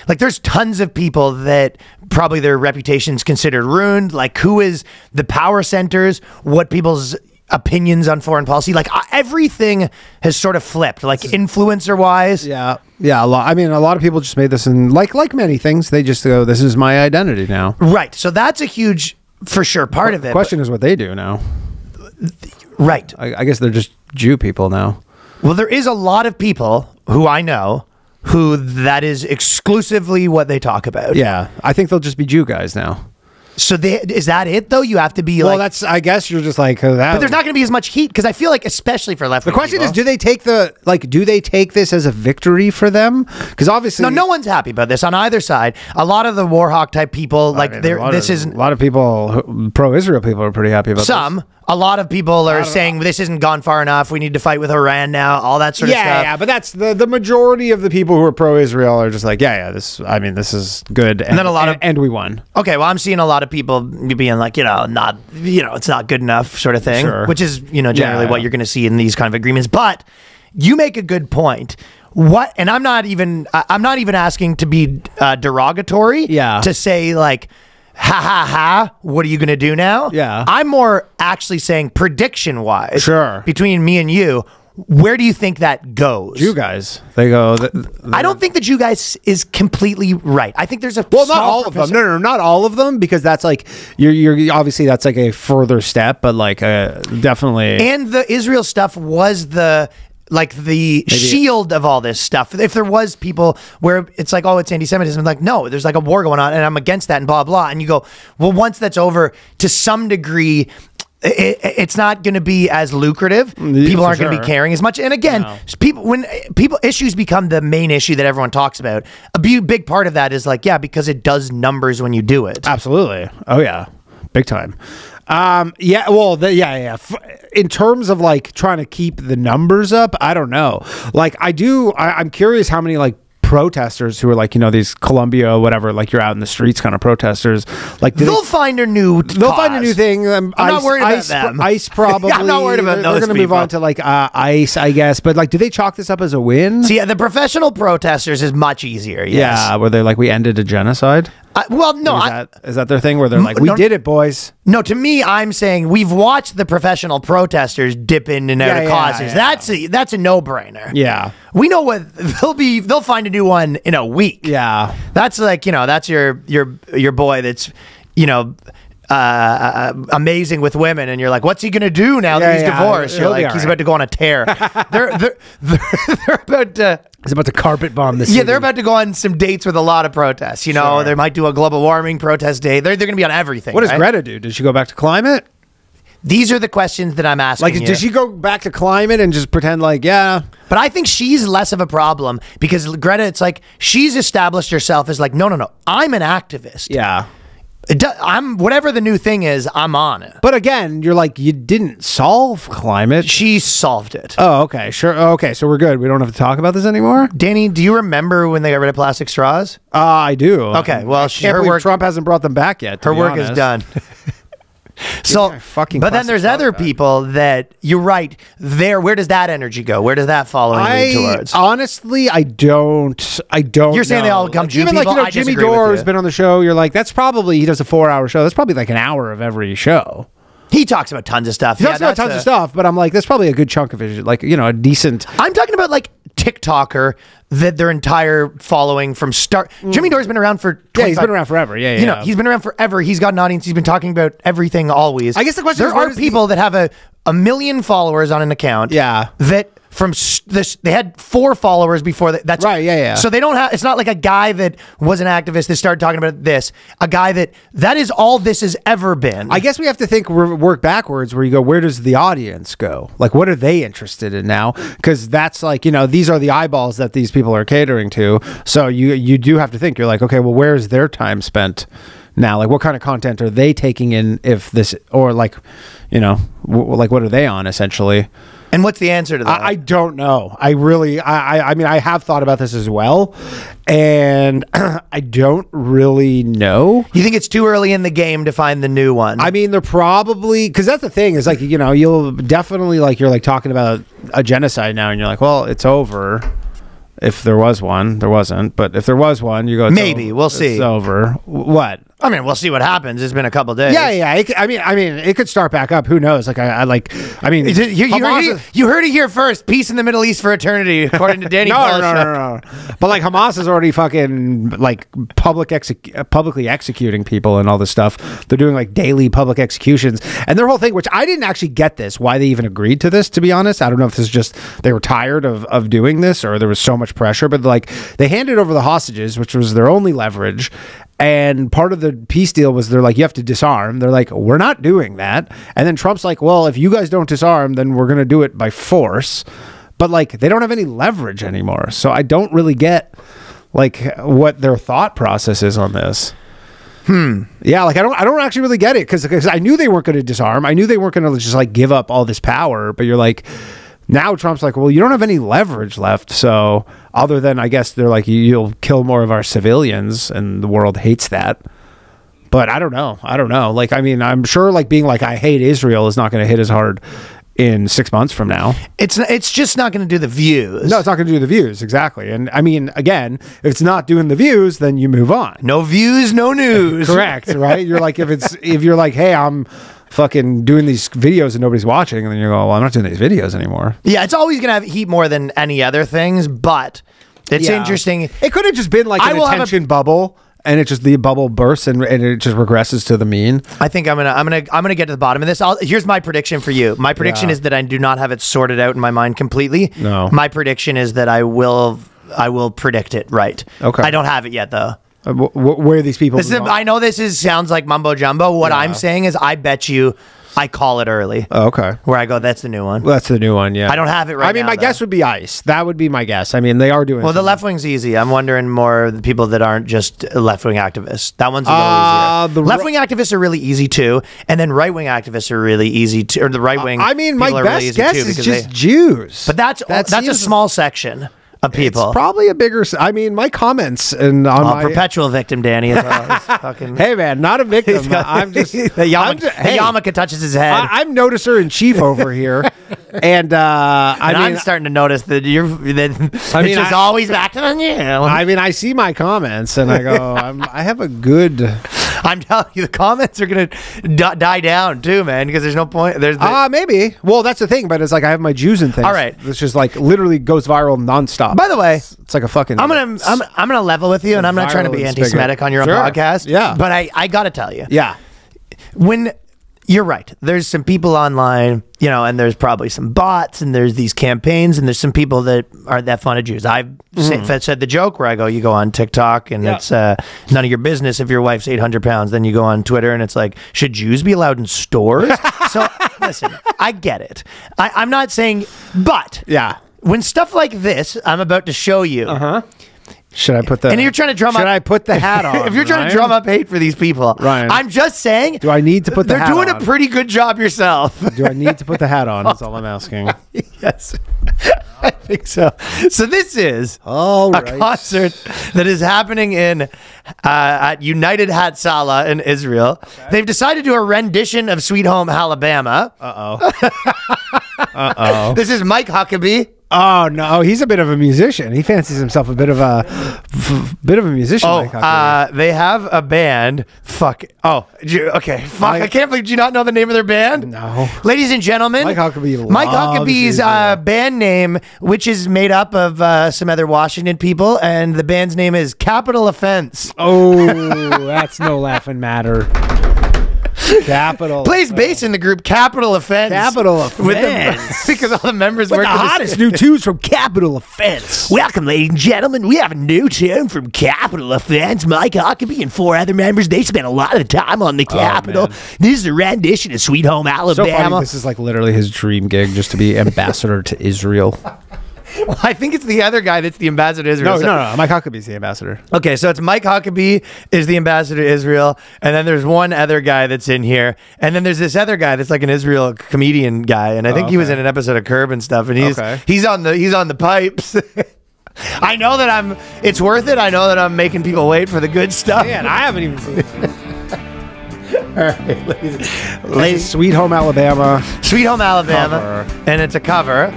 like there's tons of people that probably their reputation's considered ruined, like who is the power centers, what people's opinions on foreign policy, like everything has sort of flipped, like influencer wise. Yeah, a lot. I mean, a lot of people just made this, and like many things, they just go, "This is my identity now." Right. So that's a huge, for sure, part of it. The question is what they do now. Right. I guess they're just Jew people now. Well, there is a lot of people who I know who that is exclusively what they talk about. Yeah, I think they'll just be Jew guys now. So is that it though? You have to be well, like. that's. I guess you're just like that. But there's not going to be as much heat because I feel like, especially for left. The question is, do they take this as a victory for them? Because obviously, no one's happy about this on either side. A lot of the Warhawk type people, like, a lot of people, pro-Israel people, are pretty happy about this. A lot of people are saying this isn't gone far enough. We need to fight with Iran now. All that sort of stuff. Yeah, but that's the majority of the people who are pro-Israel are just like, yeah. This is good. And then a lot of and we won. Okay, well, I'm seeing a lot of people being like, it's not good enough, sort of thing. Sure. Which is, generally what you're going to see in these kind of agreements. But you make a good point. What? And I'm not even asking to be derogatory. Yeah. To say like, ha ha ha, what are you going to do now? Yeah. I'm more actually saying prediction wise. Sure. Between me and you, where do you think that goes? Jew guys. They go. I don't think the Jew guys is completely right. I think there's a not all of them. No, not all of them, because that's like you're obviously that's like a further step, but like definitely. And the Israel stuff was the shield of all this stuff. If there was people where it's like, oh, it's anti-Semitism, I'm like, no, there's like a war going on and I'm against that and blah, blah. And you go, well, once that's over, to some degree, it's not going to be as lucrative. People aren't going to be caring as much. And again, when issues become the main issue that everyone talks about, a big part of that is like, yeah, because it does numbers when you do it. Absolutely. Oh yeah. Big time. Yeah, well, in terms of like trying to keep the numbers up, I don't know. Like I'm curious how many like protesters who are like, these Columbia, whatever, like you're out in the streets kind of protesters, like they'll find a new thing. I'm not worried about them. ICE probably. Yeah, I'm not worried about those. We're going to move on to like ICE, I guess. But like, do they chalk this up as a win? See, the professional protesters is much easier. Yes. Yeah, where they're like, we ended a genocide. Well, no. Is that their thing where they're like, we did it, boys? No, to me, I'm saying we've watched the professional protesters dip in and out of causes. Yeah. That's a no-brainer. Yeah. We know what they'll find a new one in a week. Yeah. That's like, that's your boy that's, amazing with women, and you're like, what's he gonna do now that he's divorced? You're like, he's about to go on a tear. they're about to. He's about to carpet bomb this. Yeah, they're about to go on some dates with a lot of protests. They might do a global warming protest day. They're going to be on everything. What does Greta do? Does she go back to climate? These are the questions that I'm asking. Like, does she go back to climate and just pretend like, yeah? But I think she's less of a problem because Greta, it's like she's established herself as like, no, I'm an activist. Yeah. I'm whatever the new thing is, I'm on it. But again, you're like, you didn't solve climate. She solved it. Oh, okay, sure. Okay, so we're good. We don't have to talk about this anymore. Danny, do you remember when they got rid of plastic straws? I do. Okay, well, her work. Trump hasn't brought them back yet. Her work is done. So, but then there's other people that you're right there. Where does that energy go? Where does that following lead towards? Honestly, I don't. You're saying they all come Jew even people? Like Jimmy Dore has been on the show. You're like, that's probably he does a 4-hour show. That's probably like an hour of every show. He talks about tons of stuff. He talks about tons of stuff, but I'm like, that's probably a good chunk of it. Like, a decent. I'm talking about like TikToker that their entire following from start. Jimmy Dore's been around for 25, he's been around forever. Yeah. He's been around forever. He's got an audience. He's been talking about everything always. I guess the question is, there are people that have a million followers on an account. Yeah. That from this, they had 4 followers before that. That's right. Yeah. So they don't have. It's not like a guy that was an activist that started talking about this. A guy that is all this has ever been. I guess we have to work backwards. Where you go, where does the audience go? Like, what are they interested in now? Because that's like, these are the eyeballs that these people are catering to. So you do have to think. You're like, okay, well, where is their time spent? now? Like, what kind of content are they taking in? If this, or like, you know, like what are they on essentially? And what's the answer to that? I don't know. I really, I mean, I have thought about this as well, and I don't really know. You think it's too early in the game to find the new one? I mean, they're probably, because that's the thing is like, you know, you'll definitely like, you're like talking about a genocide now, and you're like, well, it's over. If there was one, there wasn't. But if there was one, you go, maybe we'll see. It's over. What? I mean, we'll see what happens. It's been a couple days. Yeah. I mean, it could start back up. Who knows? Like, I mean, you heard it here first. Peace in the Middle East for eternity, according to Danny. No. But like, Hamas is already fucking like publicly executing people and all this stuff. They're doing like daily public executions, and their whole thing, which I didn't actually get this, why they even agreed to this. To be honest, I don't know if this is just they were tired of doing this, or there was so much pressure. But like, they handed over the hostages, which was their only leverage. And part of the peace deal was they're like, you have to disarm. They're like, we're not doing that. And then Trump's like, well, if you guys don't disarm, then we're going to do it by force. But like, they don't have any leverage anymore. So I don't really get like what their thought process is on this. Yeah, like I don't actually really get it because I knew they weren't going to disarm. I knew they weren't going to just like give up all this power. But you're like, now Trump's like, well, you don't have any leverage left. So other than, I guess, they're like, you'll kill more of our civilians, and the world hates that. But I don't know. Like, I mean, I'm sure like being like, I hate Israel is not going to hit as hard in 6 months from now. It's just not going to do the views. No, it's not going to do the views. Exactly. And I mean, again, if it's not doing the views, then you move on. No views, no news. Correct. Right. You're like, if you're like, hey, I'm fucking doing these videos and nobody's watching, and then you go, well, I'm not doing these videos anymore. Yeah, it's always gonna have heat more than any other things, but it's interesting. It could have just been like an attention bubble, and it just, the bubble bursts and it just regresses to the mean. I think I'm gonna get to the bottom of this. Here's my prediction for you. My prediction is that I do not have it sorted out in my mind completely. No. My prediction is that I will predict it right. Okay. I don't have it yet though. Where are these people? I know this sounds like mumbo jumbo. What I'm saying is, I bet you I call it early. Oh, okay. Where I go, that's the new one. Well, that's the new one, yeah. I don't have it right now. I mean, my guess would be ICE. That would be my guess. I mean, they are doing... Well, the left wing's easy. I'm wondering more the people that aren't just left wing activists. That one's a little easier. Left wing activists are really easy too, and then right wing activists are really easy too. Or the right wing. I mean, my best guess is just Jews. But that's a small section of people. It's probably a bigger... I mean, my comments and on my... perpetual victim, Danny. Is fucking... Hey, man, not a victim. I'm just... the yarmulke touches his head. I'm noticer in chief over here. And I'm starting to notice that it's just always back to the new. I mean, I see my comments and I go, I have a good... I'm telling you, the comments are going to die down too, man, because there's no point. Maybe. Well, that's the thing, but it's like I have my Jews and things. All right. It's just like literally goes viral nonstop. By the way, it's like a fucking... I'm gonna level with you, and I'm not trying to be anti-Semitic on your own podcast. Yeah. But I got to tell you. Yeah. When... You're right. There's some people online, and there's probably some bots, and there's these campaigns, and there's some people that aren't that fun of Jews. I've said the joke where you go on TikTok, and it's none of your business if your wife's 800 pounds. Then you go on Twitter, and it's like, should Jews be allowed in stores? So, listen, I get it. I'm not saying, but when stuff like this I'm about to show you, should I put the... And you're trying to drum up... Should I put the hat on? If you're trying to drum up hate for these people, Ryan, I'm just saying... Do I need to put the hat on? They're doing a pretty good job yourself. Do I need to put the hat on? That's all I'm asking. Yes. I think so. So this is a concert that is happening at United Hatzalah in Israel. Okay. They've decided to do a rendition of Sweet Home Alabama. Uh-oh. This is Mike Huckabee. Oh no, he's a bit of a musician. He fancies himself a bit of a musician. They have a band. Fuck. Oh, okay. Fuck. I can't believe. Do you not know the name of their band? No. Ladies and gentlemen, Mike Huckabee. Mike Huckabee's band name, which is made up of some other Washington people, and the band's name is Capital Offense. Oh, that's no laughing matter. Capital plays bass in the group Capital Offense. Capital Offense. Because all the members work with the hottest new tunes from Capital Offense. Welcome, ladies and gentlemen. We have a new tune from Capital Offense. Mike Huckabee and 4 other members. They spent a lot of time on the Capitol. This is a rendition of Sweet Home Alabama. So funny. This is like literally his dream gig, just to be ambassador to Israel. Well, I think it's the other guy that's the ambassador to Israel. No. Mike Huckabee's the ambassador. Okay, so it's Mike Huckabee is the ambassador to Israel, and then there's one other guy that's in here, and then there's this other guy that's like an Israel comedian guy, and I think he was in an episode of Curb and stuff, and he's on the pipes. I know that it's worth it. I know that I'm making people wait for the good stuff. Man, I haven't even seen it. All right, ladies. Sweet Home Alabama. Sweet Home Alabama, Cover. and it's a cover.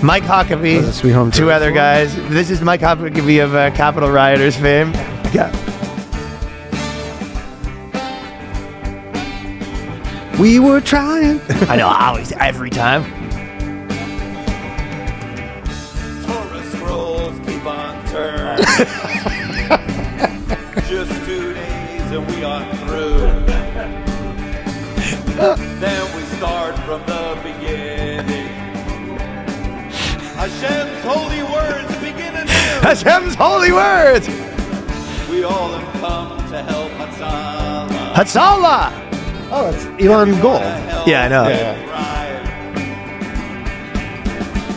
Mike Huckabee, Sweet Home two other guys. This is Mike Huckabee of Capitol Rioters fame. Yeah. We were trying. I know, always, every time. Torah scrolls keep on turning. Just 2 days and we are through. Then we start from the beginning. Hashem's holy words begin anew. Hashem's holy words. We all have come to help Hatzalah. Hatzalah. Oh, it's Elon Gold. Yeah, I know.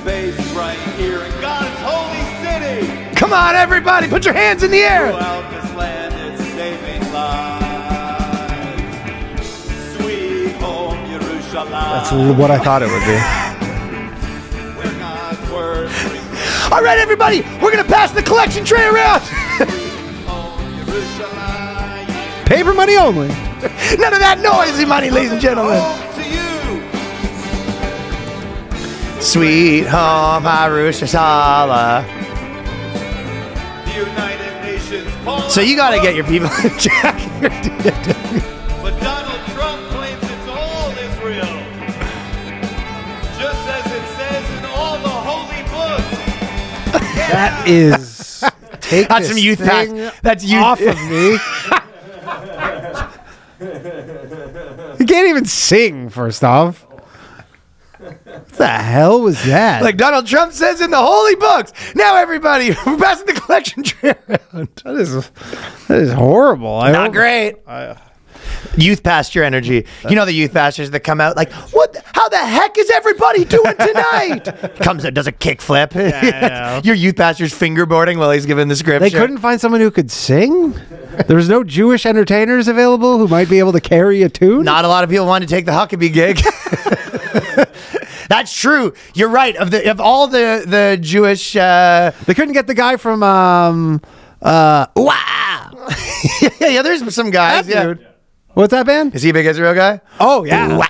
Based right here in God's holy city. Come on, everybody, put your hands in the air. Throughout this land, it's saving lives. Sweet home, Yerushalayim. That's what I thought it would be. Where God's word brings All right, everybody, we're going to pass the collection tray around. home, Yerushalayim. Paper money only. None of that noisy money, ladies and gentlemen. Home to you. Sweet home, Yerushalayim. The United Nations calls So you got to get your people in check. But Donald Trump claims it's all Israel. Just as it says in all the holy books. That is. Take That's this some youth pass. thing That's youth. off of me. You can't even sing, first off. What the hell was that? Like Donald Trump says in the holy books. Now, everybody, we're passing the collection tray around. that is horrible. Not great. Youth pastor energy. You know the youth pastors that come out like, what? How the heck is everybody doing tonight? Comes out, does a kickflip. Yeah. Your youth pastor's fingerboarding while he's giving the scripture. They couldn't find someone who could sing? There was no Jewish entertainers available who might be able to carry a tune? Not a lot of people wanted to take the Huckabee gig. That's true. You're right. Of all the Jewish, They couldn't get the guy from wow. yeah, there's some guys. that Yeah. dude. What's that band? Is he a big Israel guy? Oh yeah.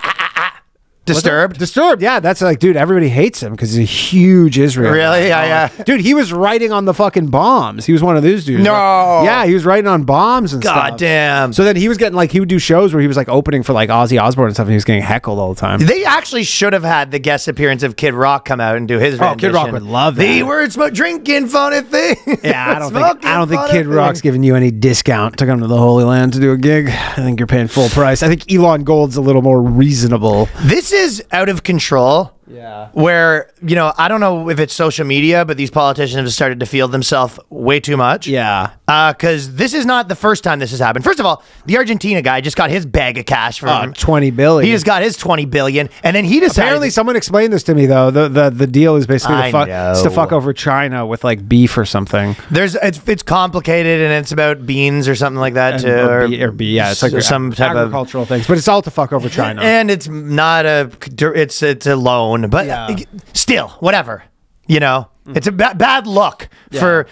Disturbed. Disturbed, yeah. That's like, dude, everybody hates him because he's a huge Israel. Really? guy. Yeah. Dude, he was writing on the fucking bombs. He was one of those dudes. No. Yeah, he was writing on bombs and stuff. God damn. So then he was getting like, he would do shows where he was like opening for like Ozzy Osbourne and stuff, and he was getting heckled all the time. They actually should have had the guest appearance of Kid Rock come out and do his rendition. Kid Rock would love that. The word smoke drinking funny thing. Yeah, I don't think Smoking Kid funny Rock's thing. giving you any discount to come to the Holy Land to do a gig. I think you're paying full price. I think Elon Gold's a little more reasonable. This is out of control. Yeah. Where, you know, I don't know if it's social media, but these politicians have started to feel themselves way too much. Yeah. Because this is not the first time this has happened. First of all, the Argentina guy just got his bag of cash from 20 billion. He just got his 20 billion, and then he decided. Apparently, someone explained this to me though. The deal is basically I it's to fuck over China with like beef or something. It's complicated, and it's about beans or something like that too, or beef. Yeah, it's like some type of agricultural things, but it's all to fuck over China. And it's not it's a loan, but still, whatever. You know, it's a bad look for.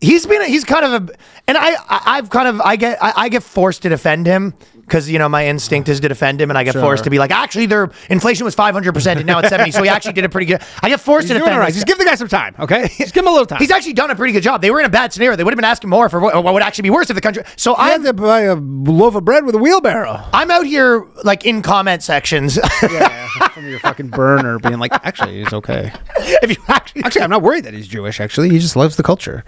He's kind of a, and I get forced to defend him because, you know, my instinct is to defend him, and I get forced to be like, actually, their inflation was 500% and now it's 70, so he actually did a pretty good. I get forced to defend him. Just give the guy some time, okay? Just give him a little time. He's actually done a pretty good job. They were in a bad scenario. They would have been asking more for what would actually be worse if the country. So I had to buy a loaf of bread with a wheelbarrow. I'm out here like in comment sections. From your fucking burner being like, actually, he's okay. If you Actually, I'm not worried that he's Jewish, actually. He just loves the culture.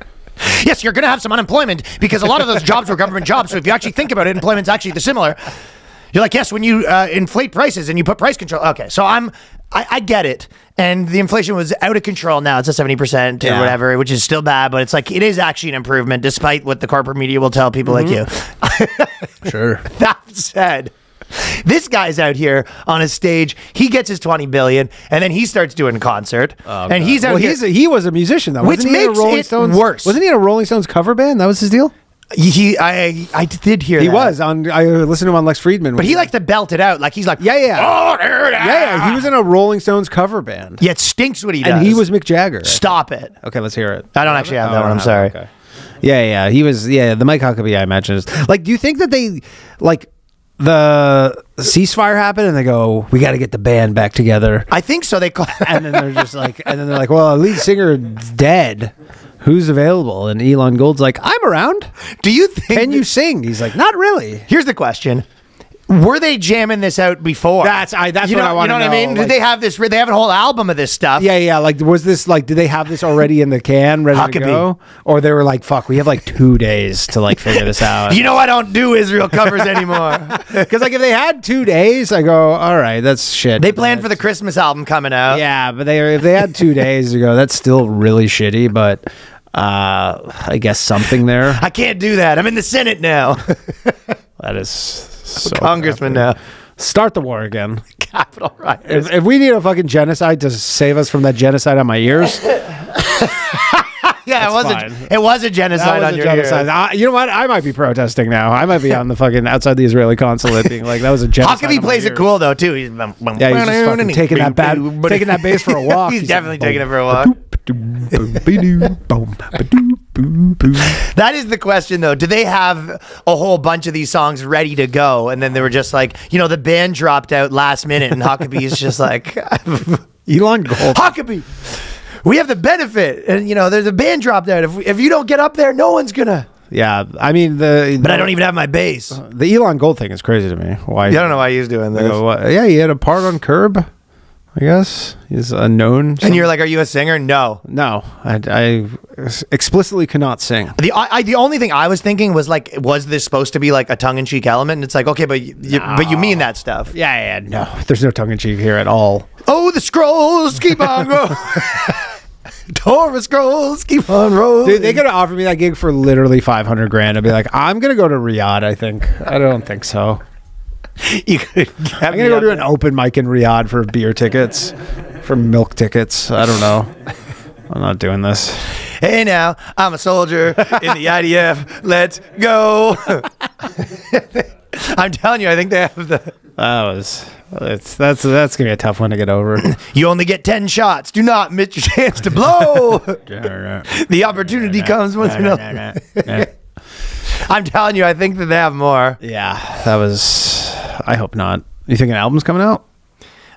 Yes, you're going to have some unemployment because a lot of those jobs were government jobs. So if you actually think about it, employment's actually similar. You're like, yes, when you inflate prices and you put price control. Okay, so I get it. And the inflation was out of control now. It's a 70% or whatever, which is still bad, but it's like, it is actually an improvement despite what the corporate media will tell people like you. Sure. That said, This guy's out here on a stage. He gets his 20 billion, and then he starts doing a concert. And he's out here. He was a musician though, Which wasn't he in a makes Rolling it Stones? worse. Wasn't he in a Rolling Stones cover band? That was his deal. I did hear He that. was on. I listened to him on Lex Friedman. But he likes to belt it out. Like he's like, Yeah. oh, dude, Yeah. He was in a Rolling Stones cover band. Yeah, it stinks what he does. And he was Mick Jagger. Stop it. Okay, let's hear it. I don't actually have that one. I'm sorry. Okay. Yeah. He was. Yeah, the Mike Huckabee, I imagine. Is, like, do you think that they like the ceasefire happened and they go, we got to get the band back together, I think so. They call. and then they're just like, well, our lead singer's dead. Who's available? And Elon Gould's like, I'm around. Do you think? Can you sing? He's like, not really. Here's the question. Were they jamming this out before? That's what I want to know. You know what I mean? Like, Did they have this? They have a whole album of this stuff. Yeah. Like, was this like? Did they have this already in the can, ready to Huckabee. go? Or they were like, "Fuck, we have like 2 days to like figure this out." You know, I don't do Israel covers anymore. Because like if they had 2 days, I go, "All right, that's shit." They planned for the Christmas album coming out. Yeah, but if they had 2 days to go, that's still really shitty. But I guess something there. I can't do that. I'm in the Senate now. That is so Congressman crappy. now. Start the war again. Capital rioters. If we need a fucking genocide to save us from that genocide on my ears, Yeah, it was a genocide that was on a your genocide. ears. You know what? I might be protesting now. I might be on the fucking outside the Israeli consulate, being like, "That was a genocide." Huckabee on my plays it ears. cool though too. He's Yeah, he's just fucking taking that bass for a walk. He's definitely like, taking it for a walk. That is the question though. Do they have a whole bunch of these songs ready to go, and then they were just like, the band dropped out last minute, and Huckabee's just like, Elon Gold. Huckabee, we have the benefit, and there's a band dropped out. If you don't get up there, no one's gonna. Yeah, I mean But I don't even have my bass. The Elon Gold thing is crazy to me. Why? I don't know why he's doing this. Yeah, he had a part on Curb. I guess he's unknown. And you're like, are you a singer? No. No, I explicitly cannot sing. The only thing I was thinking was like, was this supposed to be like a tongue-in-cheek element? And it's like, okay, but you mean that stuff. Yeah, no. There's no tongue-in-cheek here at all. Oh, the scrolls keep on rolling. Torah scrolls keep on rolling. Dude, they could have offered me that gig for literally $500,000. I'd be like, I'm gonna go to Riyadh. I think. I don't think so. You could I'm gonna go do an open mic in Riyadh for beer tickets, for milk tickets. I don't know. I'm not doing this. Hey now, I'm a soldier in the IDF. Let's go. I'm telling you, I think they have the. That's gonna be a tough one to get over. You only get 10 shots. Do not miss your chance to blow. The opportunity comes once in a. I'm telling you, I think that they have more. Yeah, that was. I hope not. You think an album's coming out?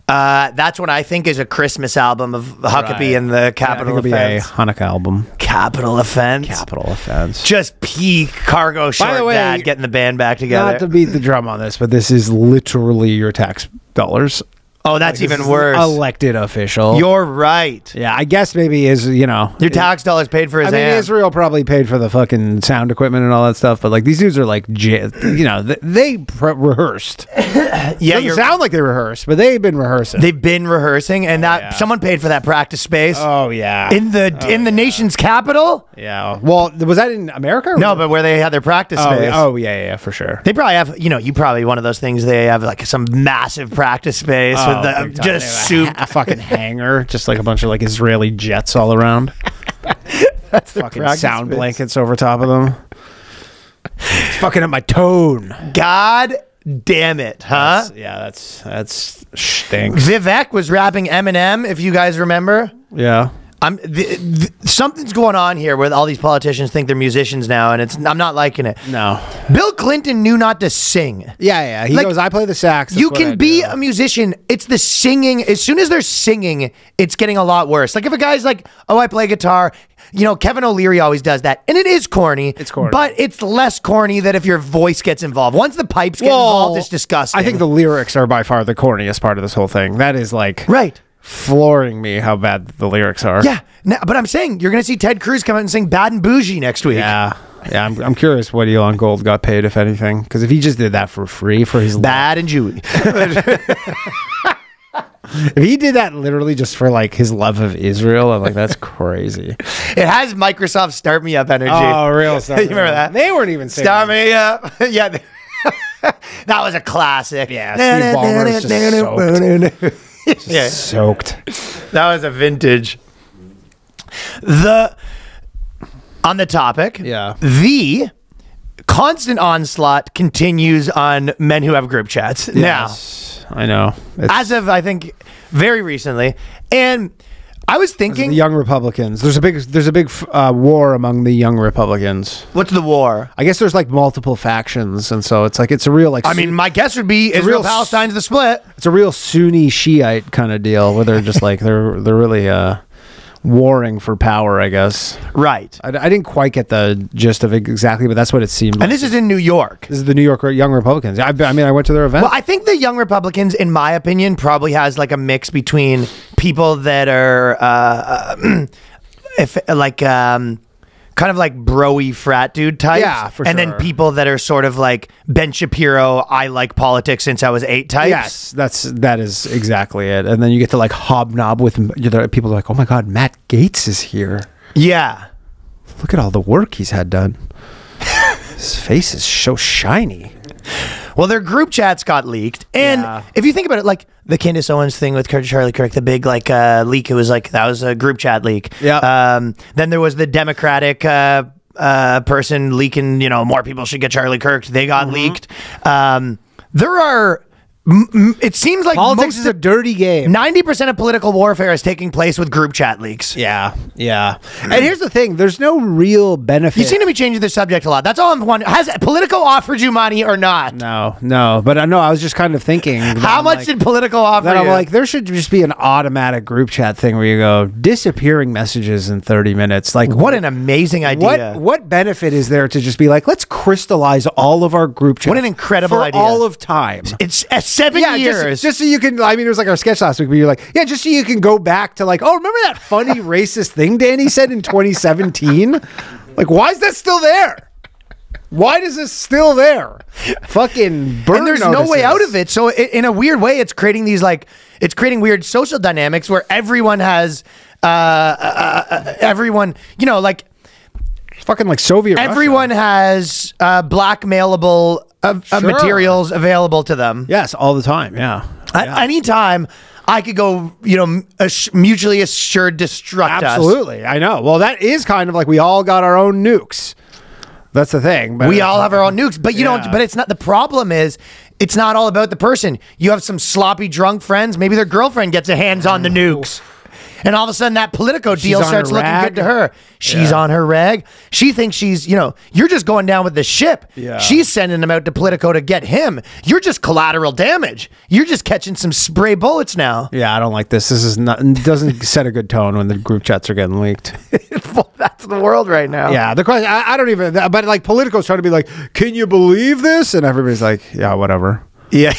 That's what I think is a Christmas album of Huckabee and the Capital Offense. Offense. Be a Hanukkah album. Capital Offense. Capital Offense. Just peak cargo short way, dad getting the band back together. Not to beat the drum on this, but this is literally your tax dollars. Oh, that's Like, even this is worse. Elected official. You're right. Yeah, I guess maybe Your tax dollars paid for his I mean, amp. Israel probably paid for the fucking sound equipment and all that stuff, but like these dudes are like, they rehearsed. Yeah, Doesn't sound like they rehearsed, but they've been rehearsing. They've been rehearsing, and someone paid for that practice space. Oh yeah, in the nation's capital. Yeah. Well, was that in America? No, but where they had their practice space. Oh yeah, for sure. They probably have, you probably one of those things. They have like some massive practice space with big time. just soup. A fucking hangar, just like a bunch of like Israeli jets all around. That's the Fucking practice sound space. blankets over top of them. It's fucking up my tone. God damn it, huh? That's stinks. Vivek was rapping Eminem, if you guys remember. Yeah. Something's going on here where all these politicians think they're musicians now, and I'm not liking it. No. Bill Clinton knew not to sing. Yeah. He Like, goes, I play the sax. You can be a musician. It's the singing. As soon as they're singing, it's getting a lot worse. Like if a guy's like, oh, I play guitar. Kevin O'Leary always does that. And it is corny. It's corny. But it's less corny than if your voice gets involved. Once the pipes get involved, it's disgusting. I think the lyrics are by far the corniest part of this whole thing. That is like Right. flooring me how bad the lyrics are. Yeah. Now, but I'm saying you're going to see Ted Cruz come out and sing Bad and Bougie next week. Yeah. I'm curious what Elon Gold got paid, if anything. Because if he just did that for free for his Bad and Jewy. if he did that literally just for like his love of Israel, I'm like, that's crazy. It has Microsoft Start Me Up energy. Oh, real stuff. You remember that? They weren't even saying Start Me Up. Yeah. That was a classic. Yeah, Steve Ballmer's just Yeah. soaked. That was a vintage. On the topic, Yeah. the constant onslaught continues on men who have group chats. Yes, I know. It's Now, as of, I think, very recently. And I was the thinking, young Republicans. There's a big war among the young Republicans. what's the war? I guess there's like multiple factions, and so it's a real like. I mean, my guess would be Israel real Palestine's the split. it's a real Sunni Shiite kind of deal where they're just like they're really warring for power, I guess. Right. I didn't quite get the gist of it exactly, but that's what it seemed like. And this is in New York. This is the New York Young Republicans. I mean, I went to their event. Well, I think the Young Republicans, in my opinion, probably has like a mix between people that are kind of like bro-y frat dude types. Yeah, for and sure. then people that are sort of like Ben Shapiro, I like politics since I was 8 types. Yes, that is exactly it. And then you get to like hobnob with people are like, oh my God, Matt Gaetz is here. Yeah. Look at all the work he's had done. His face is so shiny. Well, their group chats got leaked. And Yeah. if you think about it, like the Candace Owens thing with Charlie Kirk, the big like leak, it was like, that was a group chat leak. Yeah. Then there was the Democratic person leaking, more people should get Charlie Kirk. They got leaked. There are, it seems like Politics is a dirty game. 90% of political warfare is taking place with group chat leaks. Yeah. And here's the thing: there's no real benefit. You seem to be changing the subject a lot. That's all I'm wondering. Has Politico offered you money or not? No. But I know I was just kind of thinking. How much did Politico offer That you? I'm like, there should just be an automatic group chat thing where you go disappearing messages in 30 minutes. Like, what an amazing idea. What benefit is there to just be like, let's crystallize all of our group chats? What an incredible for idea. all of time. It's 7 years. Just so you can. I mean, it was like our sketch last week where you're like, yeah, just so you can go back to like, oh, remember that funny racist thing Danny said in 2017? Like, why is that still there? Why is this still there? Fucking burn And there's no way out of it. So in a weird way, it's creating these it's creating weird social dynamics where everyone has everyone, like fucking like Soviet everyone Russia. has blackmailable Sure. materials available to them. Yes, all the time. Yeah. Anytime I could go, mutually assured destruct us. Absolutely. I know. Well, that is kind of like we all got our own nukes. That's the thing. But We all have our own nukes, but you Yeah. don't. But it's not. The problem is, it's not all about the person. You have some sloppy drunk friends. Maybe their girlfriend gets a hands on the nukes, and all of a sudden that Politico deal on her starts looking rag. good to her. She's on her rag. She thinks she's, you're just going down with the ship. Yeah. She's sending them out to Politico to get him. You're just collateral damage. You're just catching some spray bullets now. Yeah, I don't like this. This is not. It doesn't set a good tone when the group chats are getting leaked. Well, that's the world right now. Yeah, the question. I don't even. But like Politico's trying to be like, can you believe this? And everybody's like, yeah, whatever. Yeah,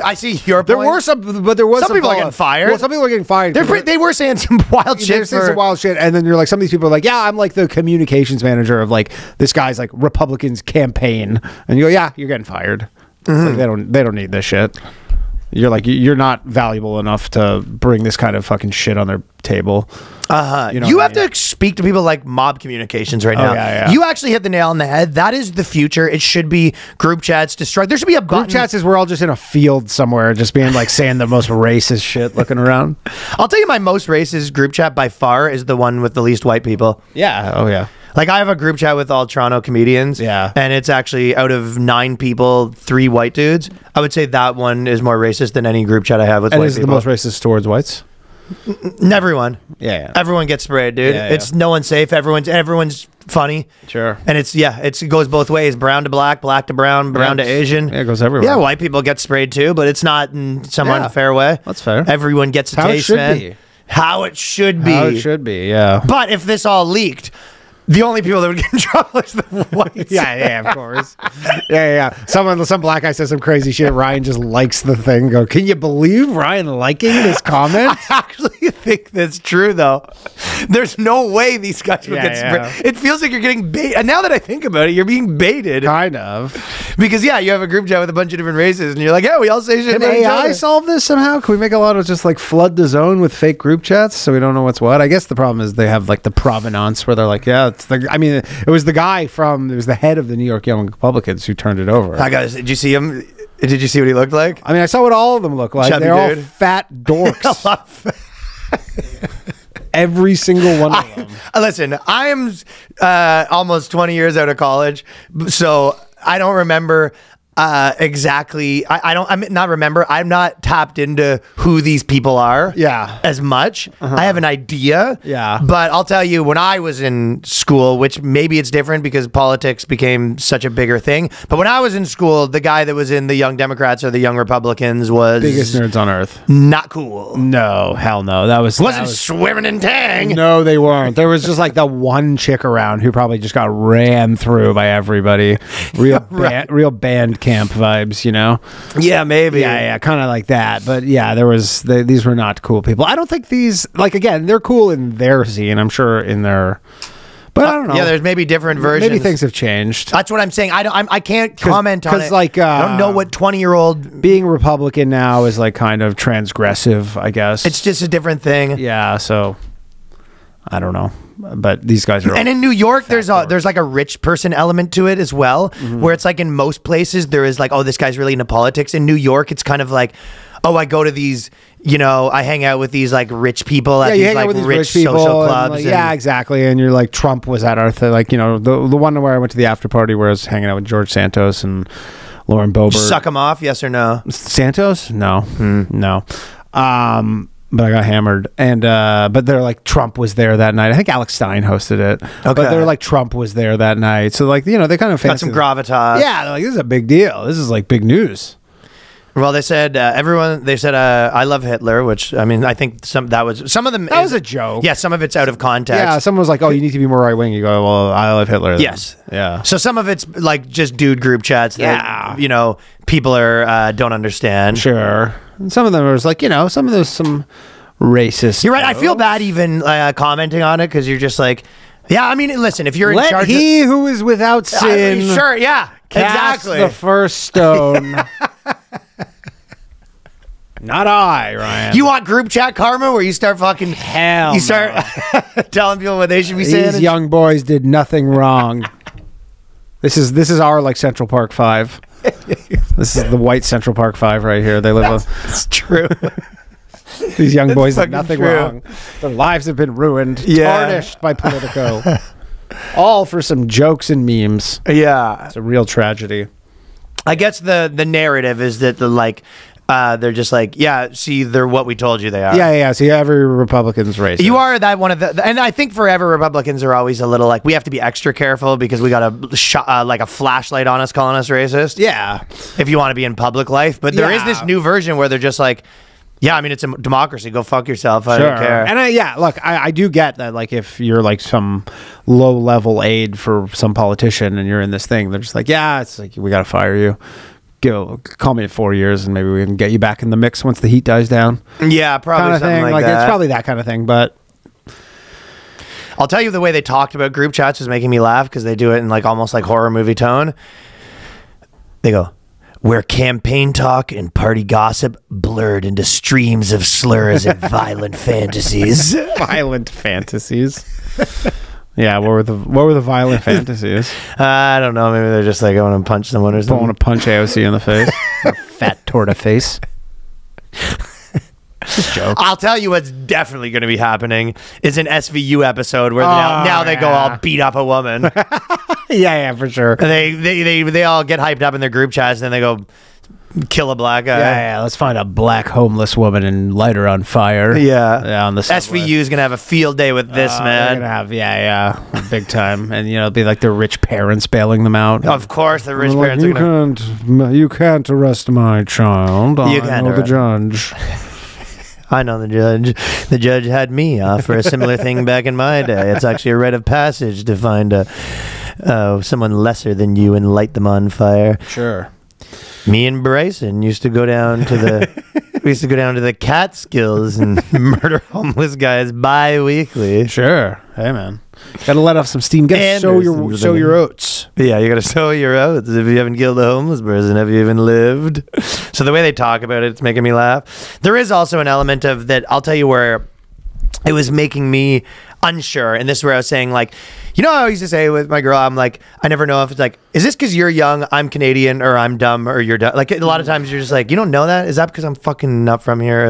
I see your There point. were some, but there was Some people are fallout. getting fired. Well, some people are getting fired. They were saying some wild They're shit. saying some wild shit, and then you're like, some of these people are like, yeah, I'm like the communications manager of like this guy's like Republicans campaign, and you go, yeah, you're getting fired. It's like, they don't need this shit. You're like, you're not valuable enough to bring this kind of fucking shit on their table. You know You what I have mean? to speak to people like mob communications right now. yeah. You actually hit the nail on the head. That is the future. It should be group chats destroyed. There should be a button. Group chats is we're all just in a field somewhere, just being like saying the most racist shit, looking around. I'll tell you, my most racist group chat by far is the one with the least white people. Yeah. Oh yeah. Like, I have a group chat with all Toronto comedians. Yeah. And it's actually, out of 9 people, 3 white dudes. I would say that one is more racist than any group chat I have with And white is it the people. most racist towards whites? Everyone. Yeah. Everyone gets sprayed, dude. Yeah, It's no one's safe. Everyone's funny. Sure. And it goes both ways. Brown to black, black to brown, brown to Asian. Yeah, it goes everywhere. Yeah, white people get sprayed too, but it's not in some Yeah. unfair way. That's fair. Everyone gets a How it taste, should man. be. How it should be. How it should be. Yeah. But if this all leaked, the only people that would get in trouble is the whites. Yeah, of course. Yeah. Some black guy says some crazy shit. Ryan just likes the thing. Go, can you believe Ryan liking this comment? Actually, you think that's true, though? There's no way these guys would get spread. It feels like you're getting baited. And now that I think about it, you're being baited. Kind of. Because, you have a group chat with a bunch of different races, and you're like, yeah, we all say shit Can about each AI other. solve this somehow? Can we make a lot of just like flood the zone with fake group chats so we don't know what's what? I guess the problem is they have like the provenance where they're like, it's the. I mean, it was the guy it was the head of the New York Young Republicans who turned it over. Hi, guys. Did you see him? Did you see what he looked like? I mean, I saw what all of them look like. Chubby They're all dude. fat dorks. Every single one of them. Listen, I am almost 20 years out of college, so I don't remember exactly. I'm not tapped into who these people are. Yeah. As much. I have an idea. Yeah. But I'll tell you, when I was in school, which maybe it's different because politics became such a bigger thing. But when I was in school, the guy that was in the Young Democrats or the Young Republicans was Biggest nerds on earth. not cool. No, hell no. Wasn't swimming in Tang. No, they weren't. There was just like the one chick around who probably just got ran through by everybody. Real band camp vibes, you know? Yeah, maybe. Yeah, kind of like that. But yeah, these were not cool people. I don't think these, like, again, they're cool in their scene, I'm sure in their, but I don't know. Yeah, there's maybe different versions. Maybe things have changed. That's what I'm saying. I can't comment on it. Like, I don't know what 20-year-old. being Republican now is like kind of transgressive, I guess. It's just a different thing. Yeah, so I don't know. But these guys are. And in New York, there's like a rich person element to it as well, where it's like in most places there is like, oh, this guy's really into politics. In New York, it's kind of like, oh, I go to these, I hang out with these like rich people at these like rich social clubs. Like, yeah, exactly. And you're like, Trump was at our the one where I went to the after party where I was hanging out with George Santos and Lauren Boebert. Suck him off, yes or no? Santos? No, no. But I got hammered, and but they're like, Trump was there that night. I think Alex Stein hosted it. Okay. But they're like, Trump was there that night. So like, they kind of got some gravitas. Yeah, they're like, this is a big deal. This is like big news. Well, they said I love Hitler, which I mean, I think some of them. That was a joke. Yeah, some of it's out of context. Yeah, someone was like, "Oh, you need to be more right wing." You go, "Well, I love Hitler." Then. Yes. Yeah. So some of it's like just dude group chats that people are don't understand. Sure. And some of them are like, some racist. You're right. I feel bad even commenting on it because you're just like, yeah. I mean, listen, if you're in charge, he who is without sin, sure, yeah, cast exactly, the first stone. Not I, Ryan. You want group chat karma where you start fucking hell? You start telling people what they should be saying. These young boys did nothing wrong. This is our like Central Park 5. This is the white Central Park 5 right here. They live. It's true. These young boys did fucking nothing true. wrong. Their lives have been ruined, tarnished by Politico. All for some jokes and memes. Yeah, it's a real tragedy. I guess the narrative is that they're just like, yeah, see, they're what we told you they are. Yeah. See, every Republican's racist. You are that one of the, and I think forever Republicans are always a little like, we have to be extra careful because we got like a flashlight on us calling us racist. Yeah. If you want to be in public life. But there is this new version where they're just like, yeah, I mean, it's a democracy. Go fuck yourself. I don't care. And I do get that. Like, if you're like some low level aide for some politician and you're in this thing, they're just like, yeah, it's like, we got to fire you. Call me in 4 years and maybe we can get you back in the mix once the heat dies down. Yeah, probably kind of something thing. like that. It's probably that kind of thing. But I'll tell you, the way they talked about group chats was making me laugh because they do it in like almost like horror movie tone. They go, where campaign talk and party gossip blurred into streams of slurs and violent fantasies. Violent fantasies. Yeah, what were the violent fantasies? I don't know. Maybe they're just like, I want to punch someone or something. I want to punch AOC in the face. Fat torta face. Joke. I'll tell you what's definitely going to be happening is an SVU episode where now they go all beat up a woman. Yeah, for sure. And they all get hyped up in their group chats, and then they go kill a black guy. Yeah. Let's find a black homeless woman and light her on fire. Yeah. On the subway. SVU is gonna have a field day with this man. They're gonna have big time, and it'll be like their rich parents bailing them out. Of course, the rich like, parents. You can't arrest my child. You can't know the judge. I know the judge. The judge had me for a similar thing back in my day. It's actually a rite of passage to find someone lesser than you and light them on fire. Sure. Me and Bryson used to go down to the We used to go down to the Catskills and murder homeless guys bi-weekly. Sure. Hey, man. Got to let off some steam. Got to sow your oats. Yeah, you got to sow your oats. If you haven't killed a homeless person, have you even lived? So the way they talk about it, it's making me laugh. There is also an element of that. I'll tell you where it was making me unsure. And this is where I was saying, like, you know, I used to say with my girl, I'm like, I never know if it's like, is this because you're young, I'm Canadian, or I'm dumb, or you're dumb? Like, a lot of times you're just like, you don't know that? Is that because I'm fucking not from here?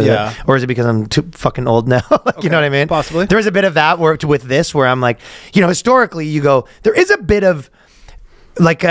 Or is it because I'm too fucking old now? You know what I mean? Possibly. There was a bit of that with this where I'm like, you know, historically you go, there is a bit of like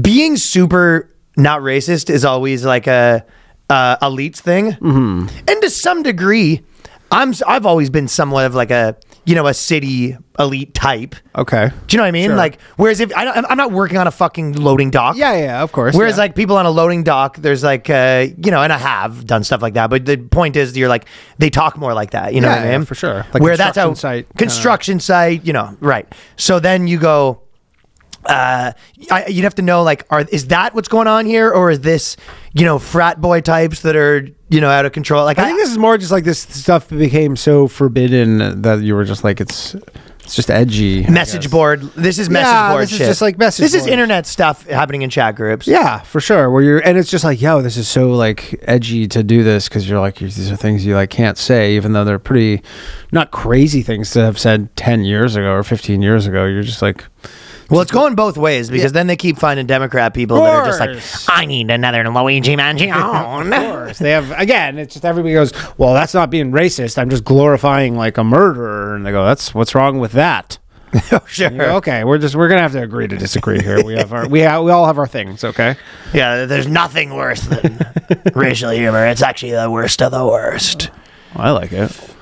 being super not racist is always like a elites thing. And to some degree, I've always been somewhat of like a, you know, a city elite type. Okay. Do you know what I mean? Sure. Like, whereas if I'm not working on a fucking loading dock. Yeah, of course. Whereas like people on a loading dock, there's like, you know, and I have done stuff like that. But the point is, you're like, they talk more like that. You know what I mean? For sure. Like where that's how construction site, you know, right. So then you go, you'd have to know, like, is that what's going on here, or is this, you know, frat boy types that are, you know, out of control? Like, I think this is more just like this stuff became so forbidden that you were just like, it's just edgy. Message board. This is message board this shit. is just like message This is board. internet stuff happening in chat groups. Yeah, for sure. And it's just like, yo, this is so like edgy to do this, because you're like, these are things you like can't say, even though they're pretty not crazy things to have said 10 years ago or 15 years ago. You're just like, well, it's going both ways, because then they keep finding Democrat people that are just like, I need another Luigi Mangione. of course. They have, again, it's just everybody goes, well, that's not being racist. I'm just glorifying like a murderer. And they go, what's wrong with that? Oh, sure. Go, okay, we're gonna have to agree to disagree here. We have we all have our things. Okay. Yeah, there's nothing worse than racial humor. It's actually the worst of the worst. I like it.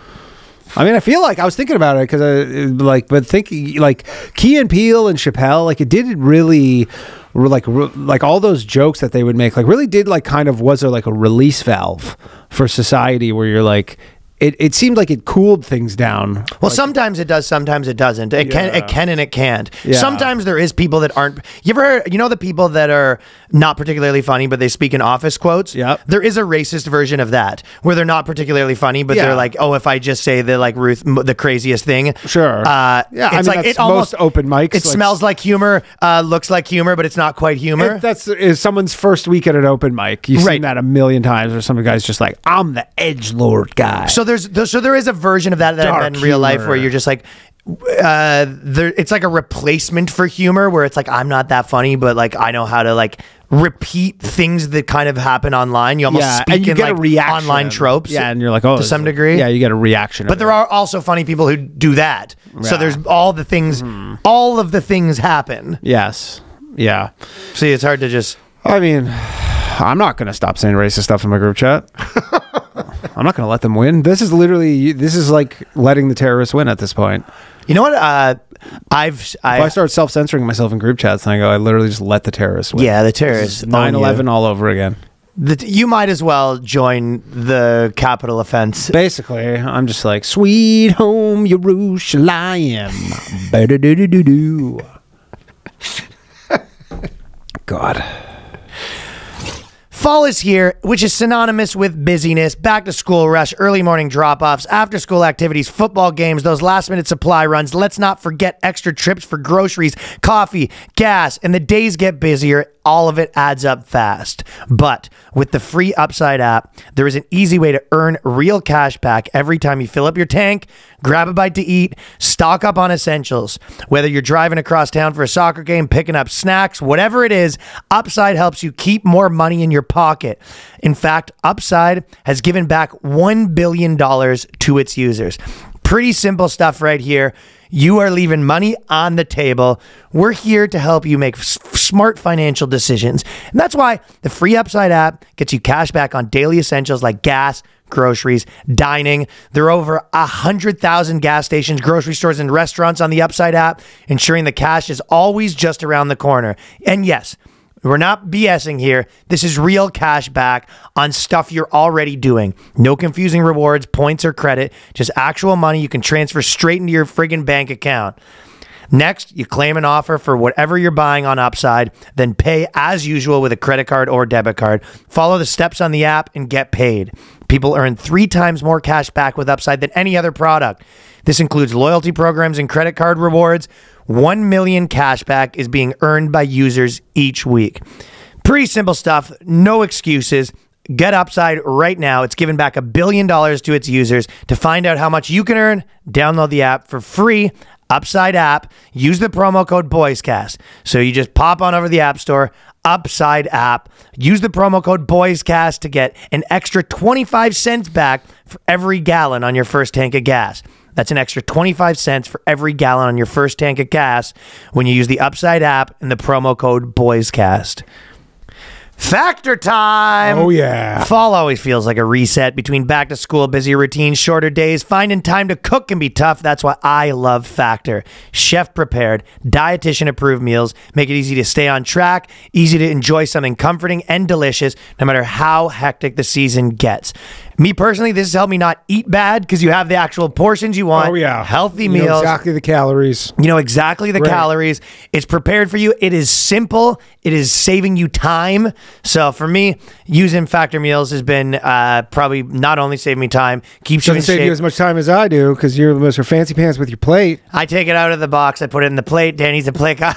I mean, I feel like I was thinking about it because but thinking like Key and Peele and Chappelle, like it did really, like all those jokes that they would make, like really did like kind of was there like a release valve for society where you're like, it seemed like it cooled things down. Well, like, sometimes it does, sometimes it doesn't. It can and it can't. Yeah. Sometimes there is people that aren't. You ever heard, you know, the people that are not particularly funny, but they speak in office quotes? Yeah. There is a racist version of that where they're not particularly funny, but they're like, oh, if I just say the like Ruth, the craziest thing. Sure. Yeah. It's I mean, like that's it almost most open mics. It smells like humor, looks like humor, but it's not quite humor. That's is someone's first week at an open mic. You've seen that a million times, where some guy's just like, I'm the edgelord guy. So there is a version of that I've met in real life where you're just like, it's like a replacement for humor where it's like, I'm not that funny, but like I know how to like repeat things that kind of happen online. You almost speak and you in get like a reaction. online tropes. Yeah, and you're like, oh, to some degree. Yeah, you get a reaction. But there are also funny people who do that. So Yeah. there's all the things, all of the things happen. Yes. Yeah. See, it's hard to just. I mean, I'm not going to stop saying racist stuff in my group chat. I'm not going to let them win. This is like letting the terrorists win at this point. You know what? If I start self-censoring myself in group chats, and I literally just let the terrorists win. Yeah, the terrorists. 9/11 all over again. You might as well join the capital offense. Basically, I'm just like, sweet home Jerusalem. Ba-da-do-do-do-do. God. Fall is here, which is synonymous with busyness, back to school rush, early morning drop-offs, after school activities, football games, those last-minute supply runs. Let's not forget extra trips for groceries, coffee, gas, and the days get busier. All of it adds up fast. But with the free Upside app, there is an easy way to earn real cash back every time you fill up your tank, grab a bite to eat, stock up on essentials. Whether you're driving across town for a soccer game, picking up snacks, whatever it is, Upside helps you keep more money in your pocket. In fact, Upside has given back $1 billion to its users. Pretty simple stuff right here. You are leaving money on the table. We're here to help you make smart financial decisions. And that's why the free Upside app gets you cash back on daily essentials like gas, groceries, dining. There are over 100,000 gas stations, grocery stores, and restaurants on the Upside app, ensuring the cash is always just around the corner. And yes, we're not BSing here. This is real cash back on stuff you're already doing. No confusing rewards, points, or credit. Just actual money you can transfer straight into your friggin' bank account. Next, you claim an offer for whatever you're buying on Upside, then pay as usual with a credit card or debit card. Follow the steps on the app and get paid. People earn 3 times more cash back with Upside than any other product. This includes loyalty programs and credit card rewards. 1 million cash back is being earned by users each week. Pretty simple stuff. No excuses. Get Upside right now. It's giving back $1 billion to its users. To find out how much you can earn, download the app for free. Upside app. Use the promo code BOYSCAST. So you just pop on over to the App Store, Upside app. Use the promo code BOYSCAST to get an extra 25 cents back for every gallon on your first tank of gas. That's an extra 25 cents for every gallon on your first tank of gas when you use the Upside app and the promo code BOYSCAST. Factor time! Oh, yeah. Fall always feels like a reset between back to school, busy routines, shorter days. Finding time to cook can be tough. That's why I love Factor. Chef prepared, dietitian approved meals make it easy to stay on track, easy to enjoy something comforting and delicious, no matter how hectic the season gets. Me personally, this has helped me not eat bad because you have the actual portions you want. Oh, yeah. Healthy You meals. know exactly the calories. You know exactly the calories. It's prepared for you. It is simple. It is saving you time. So for me, using Factor meals has been probably not only saving me time, keeps you in Doesn't save shape. you as much time as I do because you're Mr. Fancy Pants with your plate. I take it out of the box. I put it in the plate. Danny's a plate guy.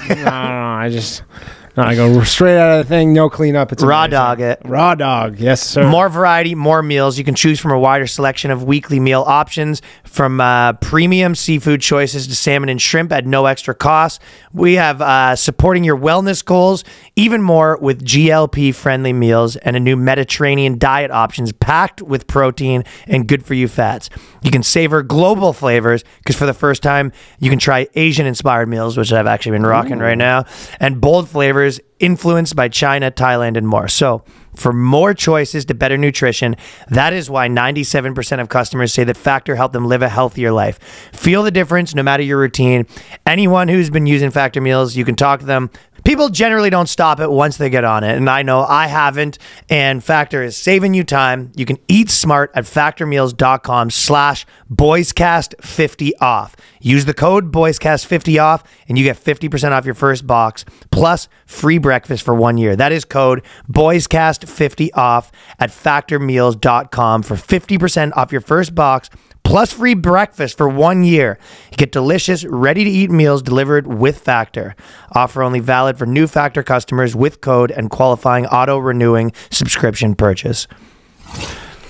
I go straight out of the thing, no cleanup. It's Raw amazing. dog it. Raw dog, yes, sir. More variety, more meals. You can choose from a wider selection of weekly meal options, from premium seafood choices to salmon and shrimp at no extra cost. We have supporting your wellness goals, even more with GLP-friendly meals and a new Mediterranean diet options packed with protein and good-for-you fats. You can savor global flavors because for the first time, you can try Asian-inspired meals, which I've actually been rocking right now, and bold flavors influenced by China, Thailand, and more. So for more choices to better nutrition, that is why 97% of customers say that Factor helped them live a healthier life. Feel the difference no matter your routine. Anyone who's been using Factor meals, you can talk to them. People generally don't stop it once they get on it, and I know I haven't, and Factor is saving you time. You can eat smart at factormeals.com/boyscast50 off. Use the code boyscast50 off, and you get 50% off your first box, plus free breakfast for 1 year. That is code boyscast50 off at factormeals.com for 50% off your first box, plus free breakfast for 1 year. You get delicious, ready-to-eat meals delivered with Factor. Offer only valid for new Factor customers with code and qualifying auto-renewing subscription purchase.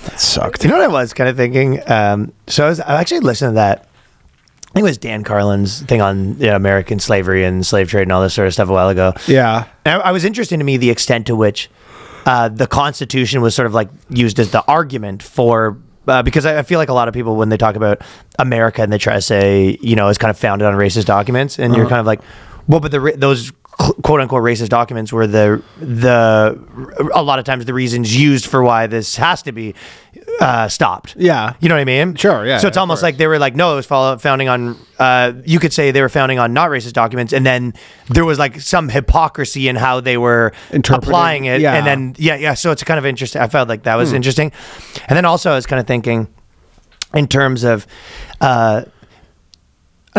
That sucked. You know what I was kind of thinking? So I actually listened to that. I think it was Dan Carlin's thing on American slavery and slave trade and all this sort of stuff a while ago. Yeah. And I was interested to me the extent to which the Constitution was sort of like used as the argument for because I feel like a lot of people, when they talk about America and they try to say, it's kind of founded on racist documents, and you're kind of like, well, but those quote unquote racist documents were a lot of times the reasons used for why this has to be stopped. Yeah. You know what I mean? Sure, yeah, So it's almost like they were like, no, it was founding on, you could say they were founding on not racist documents, and then there was like some hypocrisy in how they were applying it. Yeah. And then, yeah. So it's kind of interesting. I felt like that was interesting. And then also I was kind of thinking in terms of, I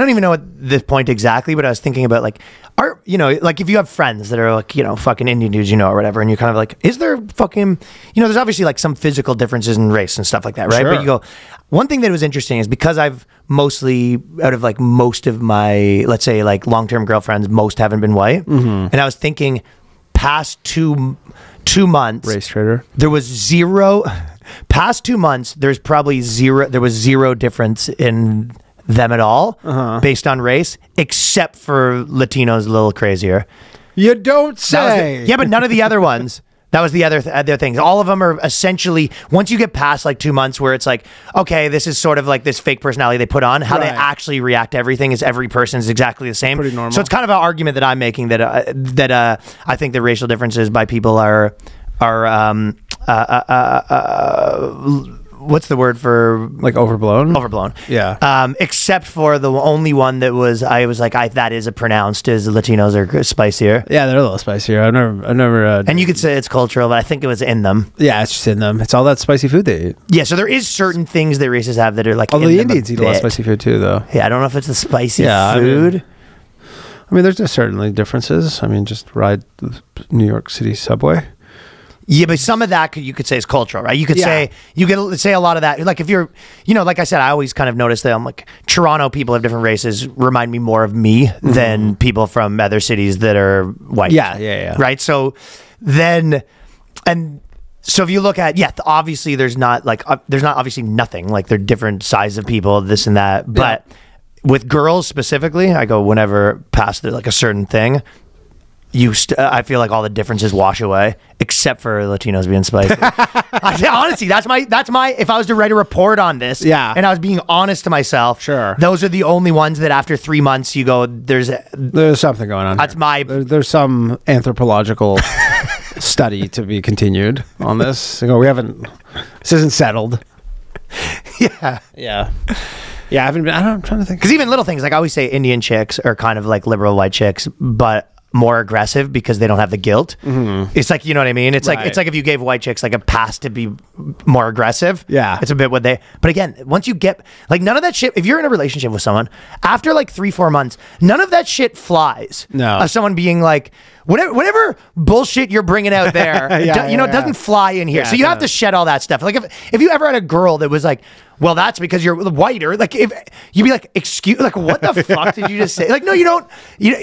don't even know at this point exactly, but I was thinking about like, like if you have friends that are like, fucking Indian dudes, or whatever, and you're kind of like, is there fucking, there's obviously like some physical differences in race and stuff like that, right? Sure. But you go, one thing that was interesting is because I've mostly, out of like most of my, let's say like long-term girlfriends, most haven't been white. And I was thinking past two months. Race trader. There was past 2 months, there was zero difference in them at all based on race, except for Latinos a little crazier. You don't say. Yeah, but none of the other ones. That was the other things. All of them are essentially, once you get past like 2 months where it's like, okay, this is sort of like this fake personality they put on, how they actually react to everything is every person is exactly the same. Pretty normal. So it's kind of an argument that I'm making that I think the racial differences by people are what's the word for like overblown? Overblown. Yeah. Except for the only one that I was like, that is a pronounced is Latinos are spicier. Yeah, they're a little spicier. I've never. And you could say it's cultural, but I think it was in them. Yeah, it's just in them. It's all that spicy food they eat. Yeah, so there is certain things that races have that are like. Although the Indians eat a lot of spicy food too, though. Yeah, I don't know if it's the spicy food. I mean, there's just certainly differences. I mean, just ride the New York City subway. Yeah, but some of that you could say is cultural, right? You could say a lot of that. Like if you're, like I said, I always kind of notice that I'm like Toronto people of different races remind me more of me than people from other cities that are white. Yeah. Right. So then, so if you look at obviously there's not obviously nothing like they're different size of people, this and that, but with girls specifically, I go whenever past like a certain thing. I feel like all the differences wash away, except for Latinos being spicy. Honestly, that's my. If I was to write a report on this, and I was being honest to myself, sure, those are the only ones that after 3 months you go, there's something going on. That's there's some anthropological study to be continued on this. This isn't settled. Yeah. I'm trying to think because even little things like I always say, Indian chicks are kind of like liberal white chicks, but more aggressive because they don't have the guilt. It's like, you know what I mean? It's like if you gave white chicks like a pass to be more aggressive. Yeah. It's a bit what they, but again, once you get like none of that shit, if you're in a relationship with someone after like 3-4 months, none of that shit flies. No. Of someone being like, whatever bullshit you're bringing out there, it doesn't fly in here. Yeah, so you have to shed all that stuff. Like if you ever had a girl that was like, well, that's because you're whiter. Like if you'd be like, excuse, like what the fuck did you just say? Like, no, you don't.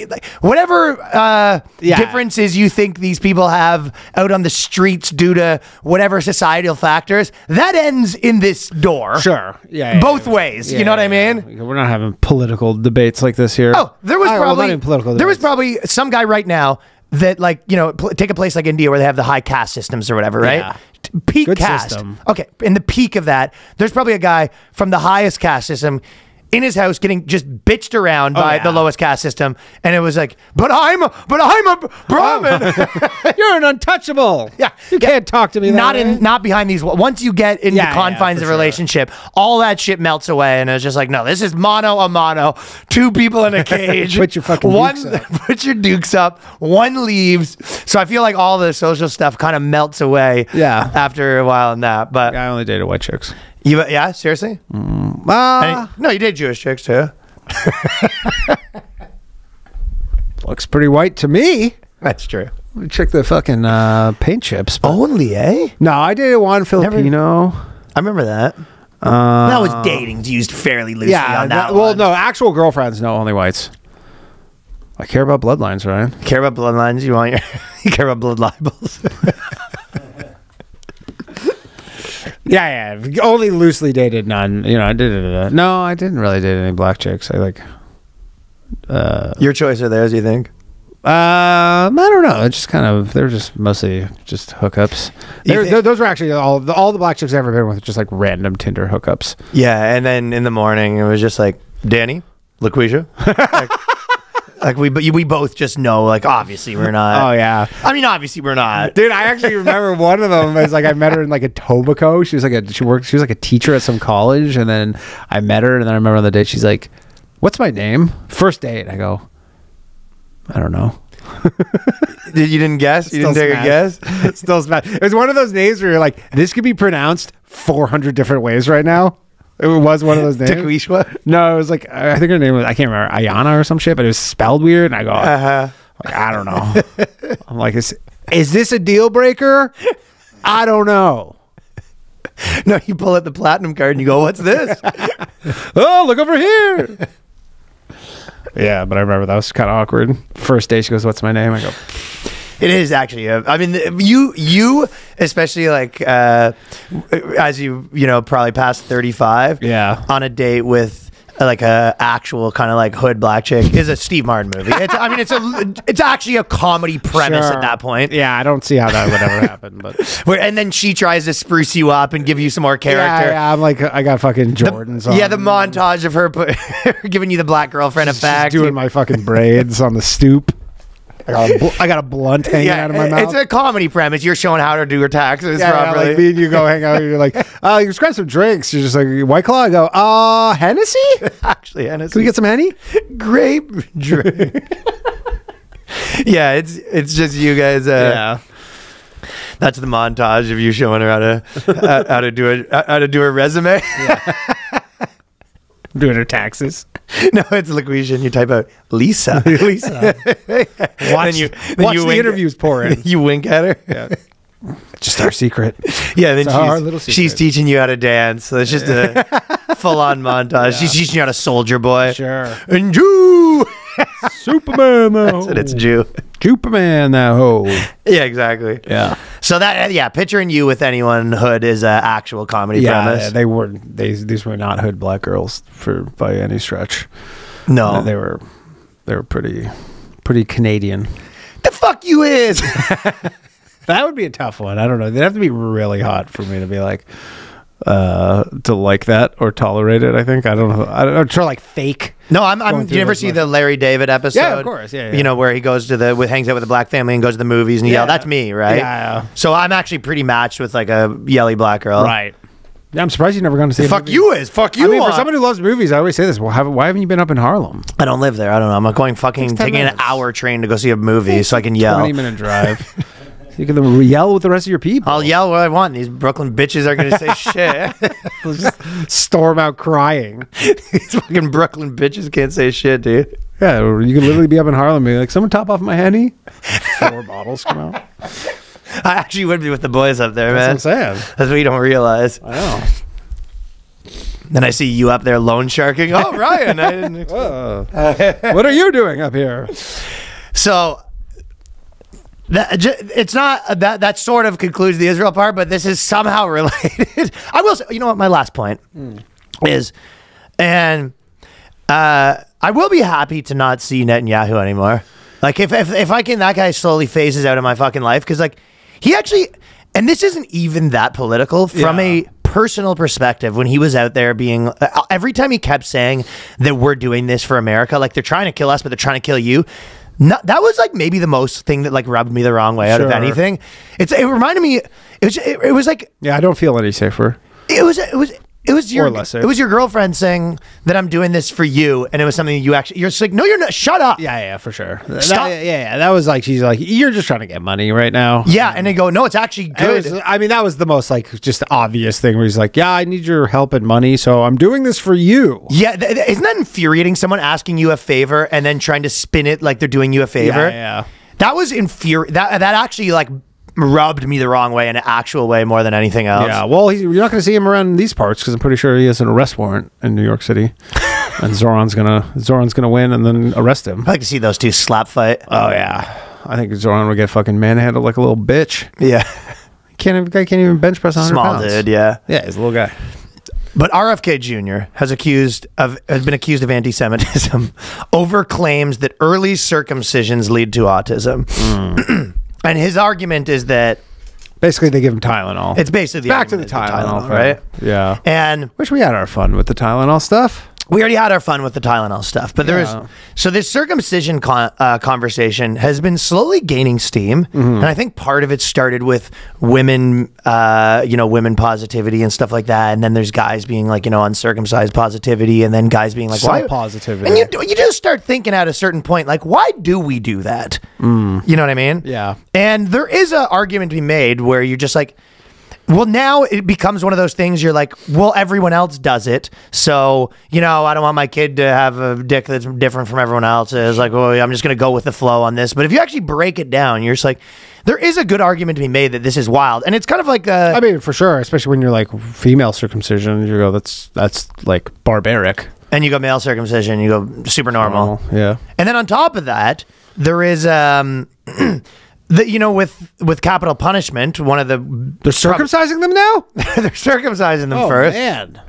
Like whatever differences you think these people have out on the streets due to whatever societal factors, that ends in this door. Sure. Both ways. You know what I mean? We're not having political debates like this here. Oh, there was probably not even political there was debates. probably some guy right now that like take a place like India where they have the high caste systems or whatever, right? Yeah. Peak Good caste. system. Okay, in the peak of that, there's probably a guy from the highest caste system in his house getting just bitched around by the lowest caste system, and it was like, but I'm a Brahmin. You're an untouchable. Yeah, you can't talk to me. Not behind these. Once you get into confines of relationship, all that shit melts away, and it's just like, no, this is mano a mano, 2 people in a cage. Put your fucking dukes up. Put your dukes up. One leaves. So I feel like all the social stuff kind of melts away. Yeah. After a while in that, but I only dated white chicks. Seriously? No, you did Jewish chicks too. Looks pretty white to me. That's true. Check the fucking paint chips. Only, eh? No, I dated one Filipino. I remember that. That was dating's used fairly loosely on that one. Well, no, actual girlfriends, no, only whites. I care about bloodlines, Ryan. Care about bloodlines? You care about blood libels? Yeah. Only loosely dated none. I did. No, I didn't really date any black chicks. I like. Your choice or theirs? You think? I don't know. It's just kind of. They're just mostly just hookups. Those were actually all the black chicks I've ever been with. Just like random Tinder hookups. Yeah, and then in the morning it was just like Danny, LaQuisha. Like we both just know, like, obviously we're not. Oh yeah. I mean, obviously we're not. Dude, I actually remember one of them is like I met her in like a Tobacco. She was like a teacher at some college, and then I met her, and then I remember on the date she's like, "What's my name?" First date, I go, "I don't know." You didn't guess? You didn't take a guess? Still smash. It was one of those names where you're like, this could be pronounced 400 different ways right now. It was one of those names. Takwishwa? No, it was like, I think her name was, I can't remember, Ayana or some shit, but it was spelled weird. And I go, like, I don't know. I'm like, is this a deal breaker? I don't know. No, you pull out the platinum card and you go, what's this? Oh, look over here. Yeah, but I remember that was kind of awkward. First day, she goes, "What's my name?" I go, It is actually. I mean, you especially like as you probably past 35. Yeah. On a date with like a actual kind of like hood black chick is a Steve Martin movie. It's actually a comedy premise at that point. Yeah, I don't see how that would ever happen. But and then she tries to spruce you up and give you some more character. Yeah, I'm like, I got fucking Jordans on. Yeah, the montage of her giving you the black girlfriend effect. She's doing my fucking braids on the stoop. I got a blunt hanging out of my mouth. It's a comedy premise. You're showing how to do her taxes properly. Like me and you go hang out. You're like, you just grab some drinks. You're just like, White Claw. I go, Hennessy? Actually, Hennessy. Can we get some Henny? Grape drink. Yeah, it's just you guys. Yeah. That's the montage of you showing her how to do her resume. Yeah. Doing her taxes. No, it's Laquisha. You type out Lisa. Lisa. Watch, then watch you the wink- interviews pour in. You wink at her. Yeah. Just our secret. Yeah, then our little secret. she's teaching you how to dance. So it's just a full-on montage. She's teaching you how to soldier boy. Sure. And Jew. Superman, though. That's it. It's Jew. Superman, that hoe. Yeah, exactly. Yeah. So that picturing you with anyone hood is an actual comedy premise. They weren't. These were not hood black girls by any stretch. No, They were pretty Canadian. the fuck you is. That would be a tough one. I don't know. They'd have to be really hot for me to be like, to like that or tolerate it. I think. I don't know. I'm trying like fake. No, Going do you ever see the Larry David episode? Yeah, of course. Yeah. You know, where he goes to hangs out with the black family and goes to the movies and you yell, that's me, right? Yeah. So I'm actually pretty matched with like a yelly black girl. Right. Yeah, I'm surprised you've never gone to see. Fuck you is. Fuck you. I mean, for someone who loves movies, I always say this. Well, why haven't you been up in Harlem? I don't live there. I don't know. I'm going taking minutes. an hour train to go see a movie so I can yell. 20-minute drive. You can yell with the rest of your people. I'll yell what I want. These Brooklyn bitches are going to say shit. They'll just storm out crying. These fucking Brooklyn bitches can't say shit, dude. Yeah, or you could literally be up in Harlem and be like, someone top off my Henny. 4 bottles come out. I actually would be with the boys up there, man. That's what I'm saying. That's what you don't realize. I know. Then I see you up there loan sharking. Oh, Ryan. I didn't expect. What are you doing up here? So it's not that sort of concludes the Israel part, but this is somehow related. I will say, you know what? My last point is, and I will be happy to not see Netanyahu anymore. Like if I can, that guy slowly phases out of my fucking life because like he actually, and this isn't even that political from a personal perspective. When he was out there being, every time he kept saying that we're doing this for America, like they're trying to kill us, but they're trying to kill you. That was like maybe the most thing that like rubbed me the wrong way out of anything. It reminded me. It was like, yeah, I don't feel any safer. It was your Or less safe. it was your girlfriend saying that I'm doing this for you, and it was something you're just like, no, you're not. Shut up. Yeah, for sure. Stop. That was like, she's like, you're just trying to get money right now. Yeah, and they go, no, it's actually good. That was the most like just obvious thing where he's like, yeah, I need your help and money, so I'm doing this for you. Yeah, isn't that infuriating? Someone asking you a favor and then trying to spin it like they're doing you a favor. Yeah. That was that actually like rubbed me the wrong way in an actual way more than anything else. Yeah, well, you're not going to see him around these parts because I'm pretty sure he has an arrest warrant in New York City, and Zoran's gonna win and then arrest him. I'd like to see those two slap fight. Oh yeah, I think Zoran would get fucking manhandled like a little bitch. Yeah, Guy can't even bench press 100 small pounds. dude. Yeah, he's a little guy. But RFK Jr. has been accused of anti-Semitism over claims that early circumcisions lead to autism. And his argument is that basically they give him Tylenol. It's basically back to the Tylenol, right? Yeah. And wish we had our fun with the Tylenol stuff. We already had our fun with the Tylenol stuff, but this circumcision conversation has been slowly gaining steam, and I think part of it started with women, women positivity and stuff like that, and then there's guys being like, uncircumcised positivity, and then guys being like, why positivity? And you just start thinking at a certain point, like, why do we do that? You know what I mean? Yeah. And there is an argument to be made where you're just like, well, now it becomes one of those things you're like, well, everyone else does it. So, I don't want my kid to have a dick that's different from everyone else's. Like, well, I'm just going to go with the flow on this. But if you actually break it down, you're just like, there is a good argument to be made that this is wild. And it's kind of like, I mean, for sure, especially when you're like female circumcision, you go, that's like barbaric. And you go male circumcision, you go super normal. Yeah. And then on top of that, there is, with capital punishment, one of the... They're circumcising them now? They're circumcising them first. Man.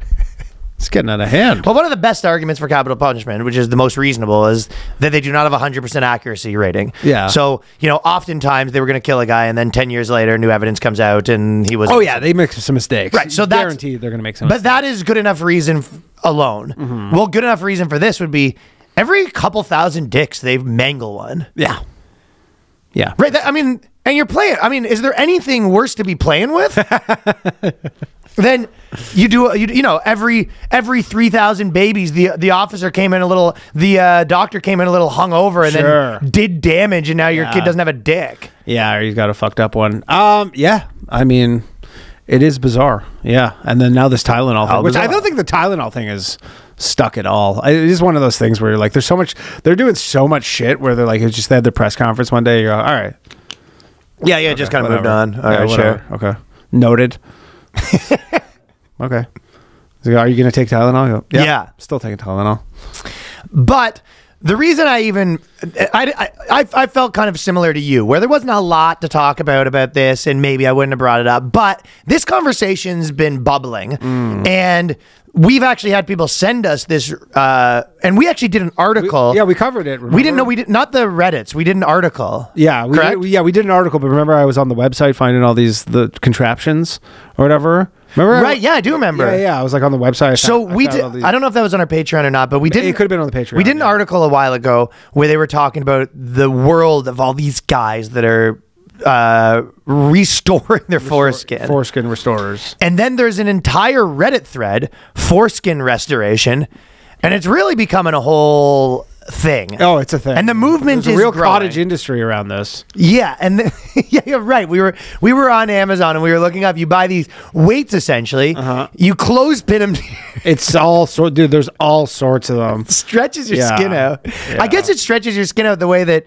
It's getting out of hand. Well, one of the best arguments for capital punishment, which is the most reasonable, is that they do not have a 100% accuracy rating. Yeah. So, oftentimes they were going to kill a guy, and then 10 years later, new evidence comes out, and he was... Oh, yeah, they make some mistakes. Right, so that's... Guaranteed they're going to make some But mistakes. that is good enough reason alone. Well, good enough reason for this would be every couple thousand dicks, they mangle one. Yeah. Yeah. Right. And you're playing. Is there anything worse to be playing with? Then you do, every 3,000 babies, the officer came in the doctor came in a little hungover and then did damage, and now your kid doesn't have a dick. Yeah, or he's got a fucked up one. Yeah. It is bizarre. Yeah. And then now this Tylenol thing, which I bizarre. don't think the Tylenol thing is stuck at all. It is one of those things where you're like, they're doing so much shit where they're like, it's just they had their press conference one day. You go, all right. Yeah, just kind of moved on. All right, whatever. sure. Okay. Noted. Okay. So, are you going to take Tylenol? I go, Yeah. Still taking Tylenol. But the reason I felt kind of similar to you, where there wasn't a lot to talk about this, and maybe I wouldn't have brought it up. But this conversation's been bubbling, and we've actually had people send us this, and we actually did an article. We covered it. Remember? We didn't know not the Reddits. We did an article. Yeah, correct? We did an article, but remember I was on the website finding all the contraptions or whatever. Remember? Right? Yeah, I do remember. Yeah. I was like on the website. We did. I don't know if that was on our Patreon or not, but we did. It could have been on the Patreon. We did an article a while ago where they were talking about the world of all these guys that are restoring their foreskin. Foreskin restorers. And then there's an entire Reddit thread, foreskin restoration, and it's really becoming a whole thing. Oh, it's a thing. And the movement There's is a real growing. cottage industry around this. Yeah, and yeah, you're right. We were on Amazon and we were looking up. You buy these weights essentially. You clothespin them. It's all sort, dude. There's all sorts of them. Stretches your Yeah. skin out. Yeah. I guess it stretches your skin out the way that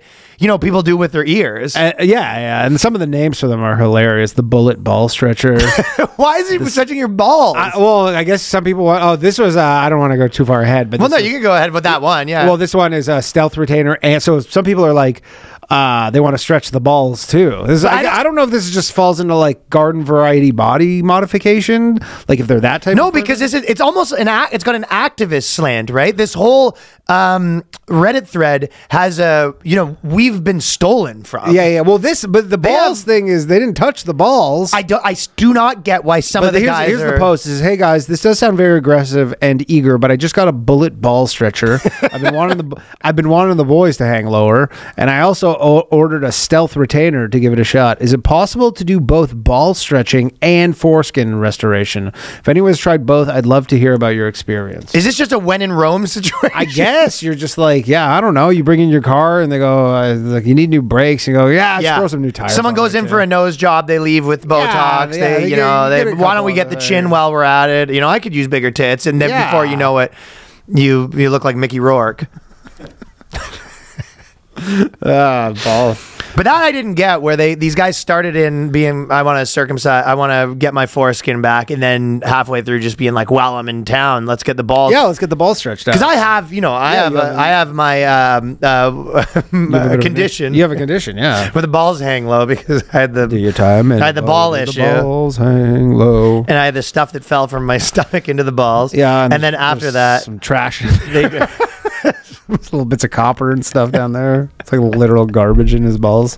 people do with their ears. Yeah, and some of the names for them are hilarious. The bullet ball stretcher. Why is he stretching your balls? Well, I guess some people want. Oh, this was. I don't want to go too far ahead, but well, no, you can go ahead with that one. Yeah. Well, this one is a stealth retainer, and so some people are like, they want to stretch the balls too. I don't know if this just falls into like garden variety body modification, like if they're that type. No, of because it's almost it's got an activist slant, right? This whole Reddit thread has we've been stolen from. Yeah. Well, but the balls thing is they didn't touch the balls. I do not get why some of the guys here's the post. It says, hey guys, this does sound very aggressive and eager, but I just got a bullet ball stretcher. I've been wanting the boys to hang lower, and I also ordered a stealth retainer to give it a shot. Is it possible to do both ball stretching and foreskin restoration? If anyone's tried both, I'd love to hear about your experience. Is this just a when in Rome situation? I guess you're just like, I don't know. You bring in your car and they go, like, you need new brakes. You go, let's throw some new tires. Someone goes in for a nose job, they leave with Botox. Why don't we get the chin while we're at it? I could use bigger tits, and then before you know it, you look like Mickey Rourke. Ball. But that I didn't get, where these guys started in being, I want to circumcise, I want to get my foreskin back, and then halfway through just being like, well, I'm in town, let's get the balls. Yeah, let's get the balls stretched out. Because I have, I have my condition. You have a condition, yeah. Where the balls hang low because I had the Do your time. And I had the ball issue. The balls hang low. And I had the stuff that fell from my stomach into the balls. Yeah, and then after that, some trash. they, Little bits of copper and stuff down there. It's like literal garbage in his balls.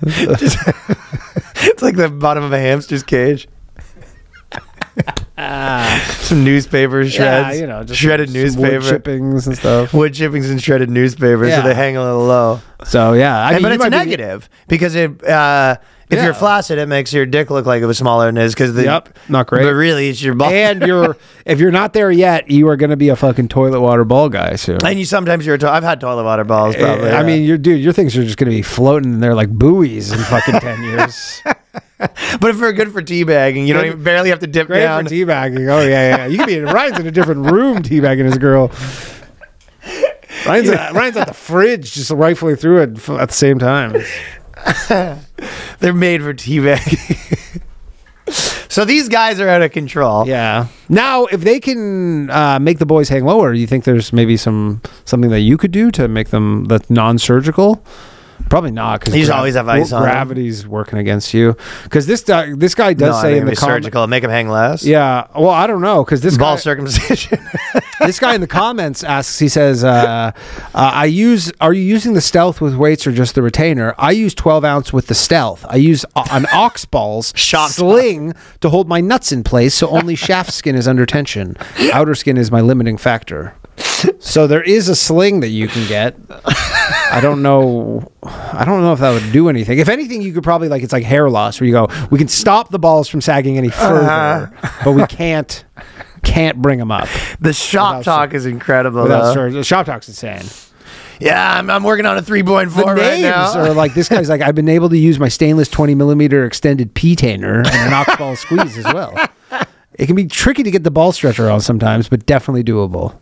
It's like the bottom of a hamster's cage. Some newspaper shreds. Just shredded newspaper. Wood chippings and stuff. Wood chippings and shredded newspaper, so they hang a little low. So, yeah. But it's a negative because if you're flaccid, it makes your dick look like it was smaller than it is because not great. But really, it's your ball. And if you're not there yet, you are going to be a fucking toilet water ball guy soon. And I've had toilet water balls probably. I mean, your things are just going to be floating in there like buoys in fucking 10 years. But if you're good for teabagging, you don't even barely have to dip Great down. for teabagging. Oh, yeah. You could be Ryan's in a different room teabagging his girl. Ryan's at the fridge, just rifling through it at the same time. They're made for teabagging. So these guys are out of control. Yeah. Now, if they can make the boys hang lower, do you think there's maybe something that you could do to make them that's non-surgical? Probably not, because you just always have ice on. Gravity's working against you. Because this guy does say in the surgical, make him hang less. Yeah. Well, I don't know, because this ball guy, circumcision. This guy in the comments asks. He says, "Are you using the stealth with weights or just the retainer? I use 12 ounce with the stealth. I use an ox balls sling to hold my nuts in place, so only shaft skin is under tension. Outer skin is my limiting factor." So there is a sling that you can get. I don't know if that would do anything. If anything, you could probably it's like hair loss, where you go, we can stop the balls from sagging any further, but we can't bring them up. The shop talk is incredible. Though. The shop talk's insane. Yeah, I'm working on a 3.4 The right names now. are like, this guy's like, I've been able to use my stainless 20mm extended P-tainer and an ox-ball squeeze as well. It can be tricky to get the ball stretcher on sometimes, but definitely doable.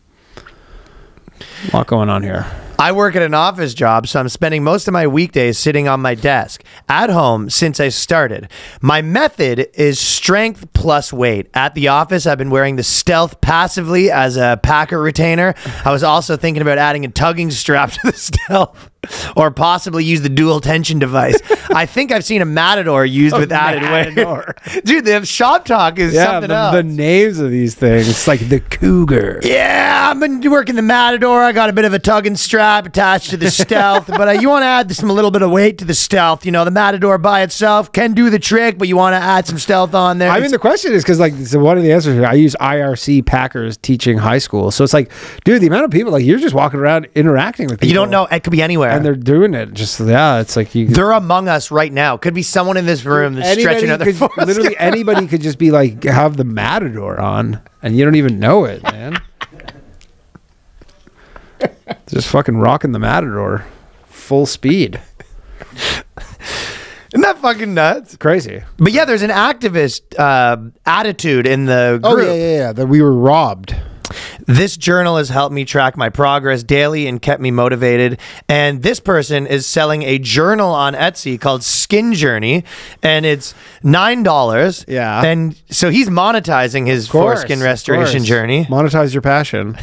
A lot going on here. I work at an office job, so I'm spending most of my weekdays sitting on my desk. At home since I started. My method is strength plus weight. At the office, I've been wearing the Stealth passively as a packer retainer. I was also thinking about adding a tugging strap to the Stealth. Or possibly use the dual tension device. I think I've seen a Matador used with added weight. Dude, the shop talk is something else. The names of these things. It's like the Cougar. Yeah, I've been working the Matador. I got a bit of a tugging strap attached to the Stealth, but you want to add a little bit of weight to the Stealth. You know, the Matador by itself can do the trick, but you want to add some Stealth on there. I mean, the question is because, like, so one of the answers here, I use IRC Packers teaching high school. So it's like, dude, the amount of people, like, you're just walking around interacting with people. You don't know. It could be anywhere. And they're doing it. Just, yeah, it's like you. They're among us right now. Could be someone in this room that's stretching out their foreskin. Literally anybody could just be like, have the Matador on, and you don't even know it, man. Just fucking rocking the Matador full speed. Isn't that fucking nuts? Crazy. But yeah, there's an activist attitude in the group. Oh, yeah. That we were robbed. This journal has helped me track my progress daily and kept me motivated. And this person is selling a journal on Etsy called Skin Journey, and it's $9. Yeah. And so he's monetizing his foreskin restoration journey. Monetize your passion.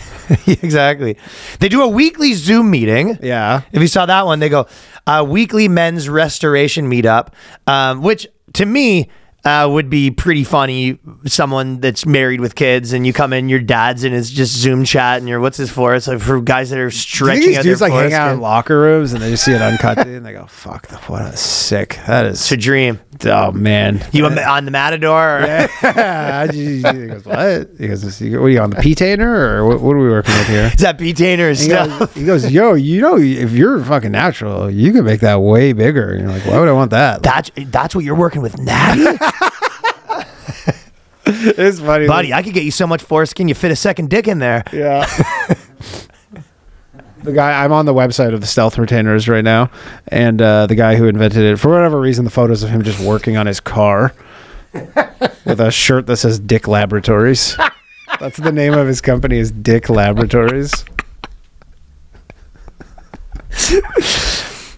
Exactly. They do a weekly Zoom meeting. Yeah. If you saw that one, they go, weekly men's restoration meetup, which to me, would be pretty funny. Someone that's married with kids, and you come in, your dad's in his just Zoom chat, and you're, what's this for? It's like for guys that are stretching out their dudes like hang out in foreskin. locker rooms and they just see it uncut, dude, and they go, "Fuck, what a sick." That is It's a dream. Oh man, You on the Matador? Or? Yeah. He goes, "What?" He goes, "What are you on the P-tainer, or what are we working with here?" Is that P-tainer stuff? He goes, "Yo, you know, if you're fucking natural, you can make that way bigger." And you're like, "Why would I want that?" That's what you're working with now? It's funny, Buddy, I could get you so much foreskin, you fit a second dick in there. Yeah. The guy, I'm on the website of the Stealth retainers right now, and the guy who invented it, for whatever reason, the photos of him just working on his car with a shirt that says Dick Laboratories. That's the name of his company, is Dick Laboratories.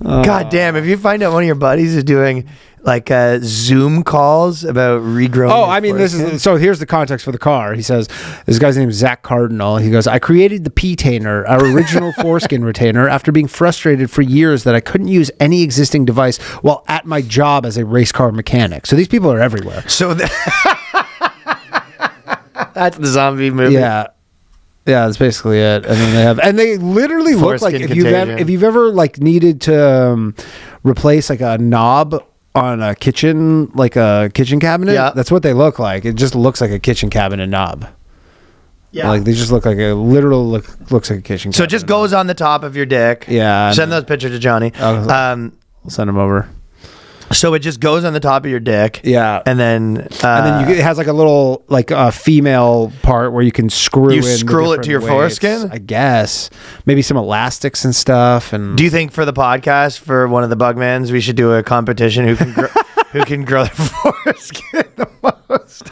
God damn, if you find out one of your buddies is doing like Zoom calls about regrowing. Oh, I mean, this is, so here's the context for the car. He says, this guy's name is Zach Cardinal. He goes, "I created the P-tainer, our original foreskin retainer, after being frustrated for years that I couldn't use any existing device while at my job as a race car mechanic." So these people are everywhere. So that's the zombie movie. Yeah. Yeah, that's basically it. And then they have, and they literally look like, Foreskin if you've ever like needed to replace like a knob on a kitchen, like a kitchen cabinet, Yeah. that's what they look like. It just looks like a kitchen cabinet knob. Yeah. Like they just look like a literal looks like a kitchen. So it just goes on the top of your dick. Yeah. Send those pictures to Johnny. I'll send them over. So it just goes on the top of your dick. Yeah. And then it has like a little like a female part where you can screw you in screw it to your foreskin? I guess. Maybe some elastics and stuff. And do you think for the podcast, for one of the Bugmans, we should do a competition who can who can grow their foreskin the most?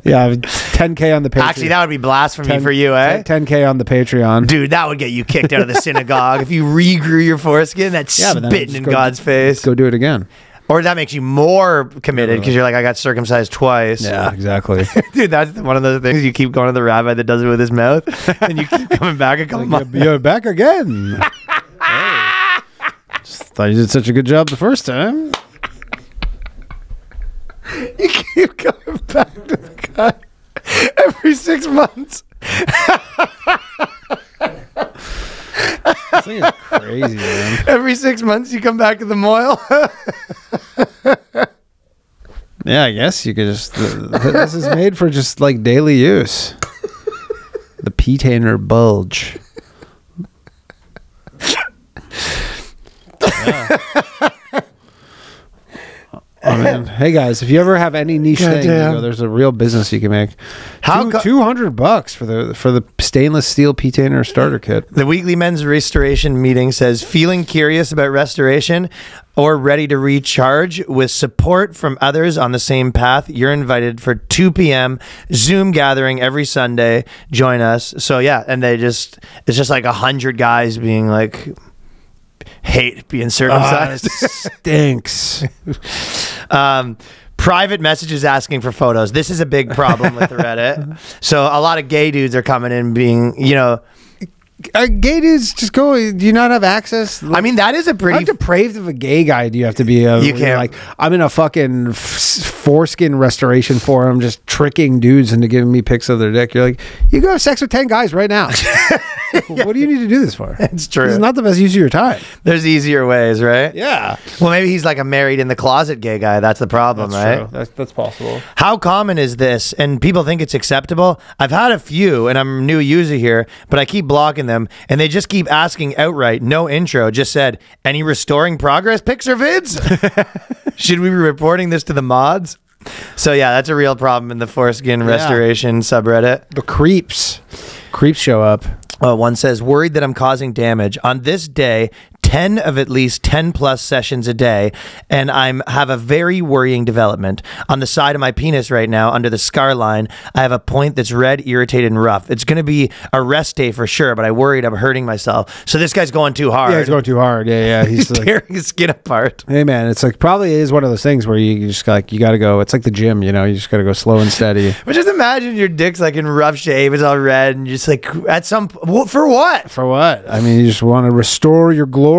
Yeah, 10K on the Patreon. Actually, that would be blasphemy for you, eh? 10K on the Patreon. Dude, that would get you kicked out of the synagogue. If you regrew your foreskin, that's but then spitting just in go- God's face. Go do it again. Or that makes you more committed because you're like, I got circumcised twice. Yeah, exactly. Dude, that's one of those things. You keep going to the rabbi that does it with his mouth, and you keep coming back a couple months. You're back again. Hey. Just thought you did such a good job the first time. You keep coming back to the guy every 6 months. This thing is crazy, man. Every 6 months, you come back to the moil. Yeah, I guess you could just. This is made for just like daily use. The P-tainer bulge. Yeah. I mean, hey guys, if you ever have any niche thing, you go, there's a real business you can make. How $200 for the stainless steel P-Tainer starter kit. The weekly men's restoration meeting says, feeling curious about restoration or ready to recharge with support from others on the same path, you're invited for 2 p.m. Zoom gathering every Sunday. Join us. So yeah, and it's just like 100 guys being like, hate being circumcised. Stinks. Private messages asking for photos. This is a big problem with the Reddit. So a lot of gay dudes are coming in being, you know, gay dudes just go. Do you not have access? I mean, that is a pretty. How depraved of a gay guy do you have to be? You can't. Like, I'm in a fucking foreskin restoration forum, just tricking dudes into giving me pics of their dick. You're like, you go have sex with 10 guys right now. What do you need to do this for? It's true. It's not the best use of your time. There's easier ways, right? Yeah. Well, maybe he's like a married in the closet gay guy. That's the problem, right? True. That's possible. How common is this? And people think it's acceptable. I've had a few, and I'm a new user here, but I keep blocking them, and they just keep asking outright, no intro, just said, any restoring progress pics or vids? Should we be reporting this to the mods? So yeah, that's a real problem in the foreskin restoration subreddit. The creeps show up. One says, worried that I'm causing damage. On this day, 10 of at least 10 plus sessions a day, and have a very worrying development. On the side of my penis right now, under the scar line, I have a point that's red, irritated, and rough. It's going to be a rest day for sure, but I worried I'm hurting myself. So this guy's going too hard. Yeah, he's going too hard. Yeah. He's like, tearing his skin apart. Hey, man, it's like probably is one of those things where you just like, you got to go. It's like the gym, you know, you just got to go slow and steady. But just imagine your dick's like in rough shape. It's all red, and you're just like, at some, for what? For what? I mean, you just want to restore your glory.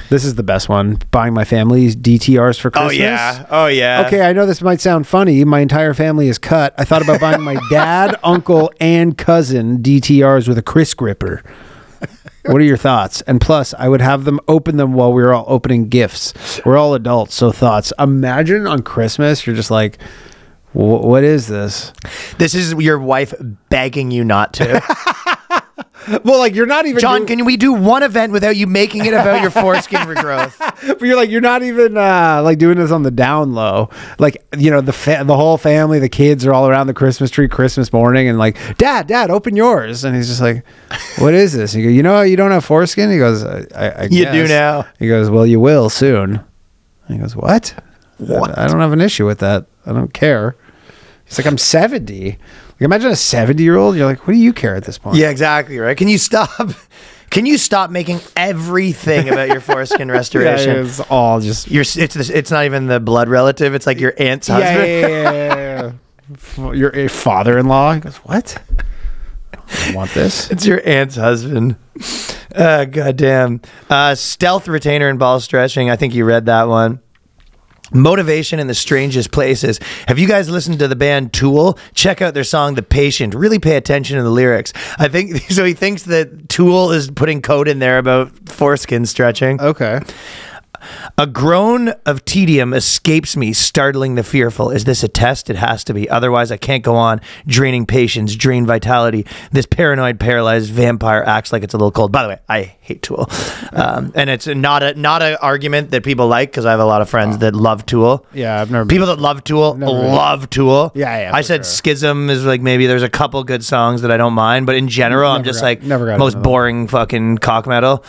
This is the best one. Buying my family's DTRs for Christmas. Oh yeah. Okay, I know this might sound funny. My entire family is cut. I thought about buying my dad, uncle, and cousin DTRs with a Chris gripper. What are your thoughts? And plus, I would have them open them while we were all opening gifts. We're all adults, so thoughts. Imagine on Christmas, you're just like, what is this? This is your wife begging you not to. Well, like you're not even. John, can we do one event without you making it about your foreskin regrowth? But you're not even like doing this on the down low. Like, you know, the whole family, the kids are all around the Christmas tree Christmas morning, and like, Dad, open yours. And he's just like, what is this? You go, you know, you don't have foreskin. He goes, I you guess. do now. He goes, well, you will soon. And he goes, what? I don't have an issue with that. I don't care. He's like, I'm 70. Like, imagine a 70-year-old. You're like, what do you care at this point? Yeah, exactly. Right. Can you stop making everything about your foreskin restoration? Yeah, it's all just. It's not even the blood relative. It's like your aunt's husband. Yeah. Your father-in-law. He goes, what? I don't want this. It's your aunt's husband. Goddamn. Stealth retainer and ball stretching. I think you read that one. Motivation in the strangest places. Have you guys listened to the band Tool? Check out their song The Patient. Really pay attention to the lyrics. I think so. He thinks that Tool is putting code in there about foreskin stretching. Okay. A groan of tedium escapes me, startling the fearful. Is this a test? It has to be. Otherwise, I can't go on. Draining patience, drain vitality. This paranoid, paralyzed vampire acts like it's a little cold. By the way, I hate Tool, and it's not an argument that people like, because I have a lot of friends that love Tool. Yeah, I've never. People that love Tool love Tool. Yeah. I said Schism is like, maybe there's a couple good songs that I don't mind, but in general, I'm just like most boring fucking cock metal.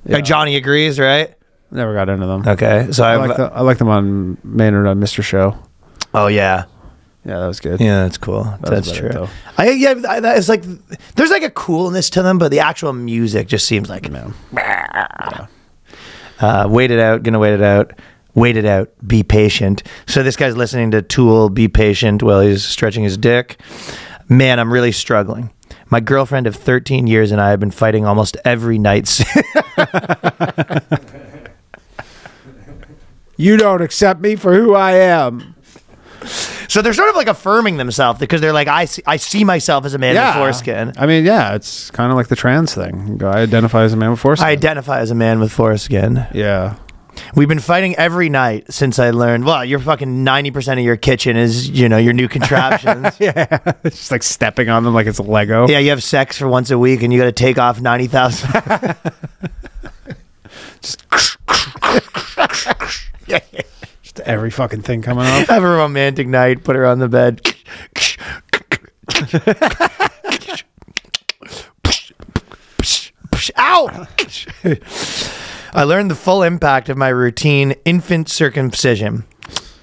Yeah. Like Johnny agrees, right? Never got into them. Okay, so I like them on Maynard on Mr. Show. Oh yeah, that was good. Yeah, that's cool. That's true. Though. It's like there's like a coolness to them, but the actual music just seems like Yeah. Wait it out. Gonna wait it out. Wait it out. Be patient. So this guy's listening to Tool. Be patient while he's stretching his dick. Man, I'm really struggling. My girlfriend of 13 years and I have been fighting almost every night. You don't accept me for who I am. So they're sort of like affirming themselves, because they're like, I see myself as a man with foreskin. I mean, yeah, it's kind of like the trans thing. I identify as a man with foreskin. I identify as a man with foreskin. Yeah. We've been fighting every night since I learned, well, you're fucking 90% of your kitchen is, you know, your new contraptions. Yeah. It's just like stepping on them like it's a Lego. Yeah, you have sex for once a week and you got to take off 90,000. Just Just every fucking thing coming off. Have a romantic night. Put her on the bed. Ow! I learned the full impact of my routine infant circumcision.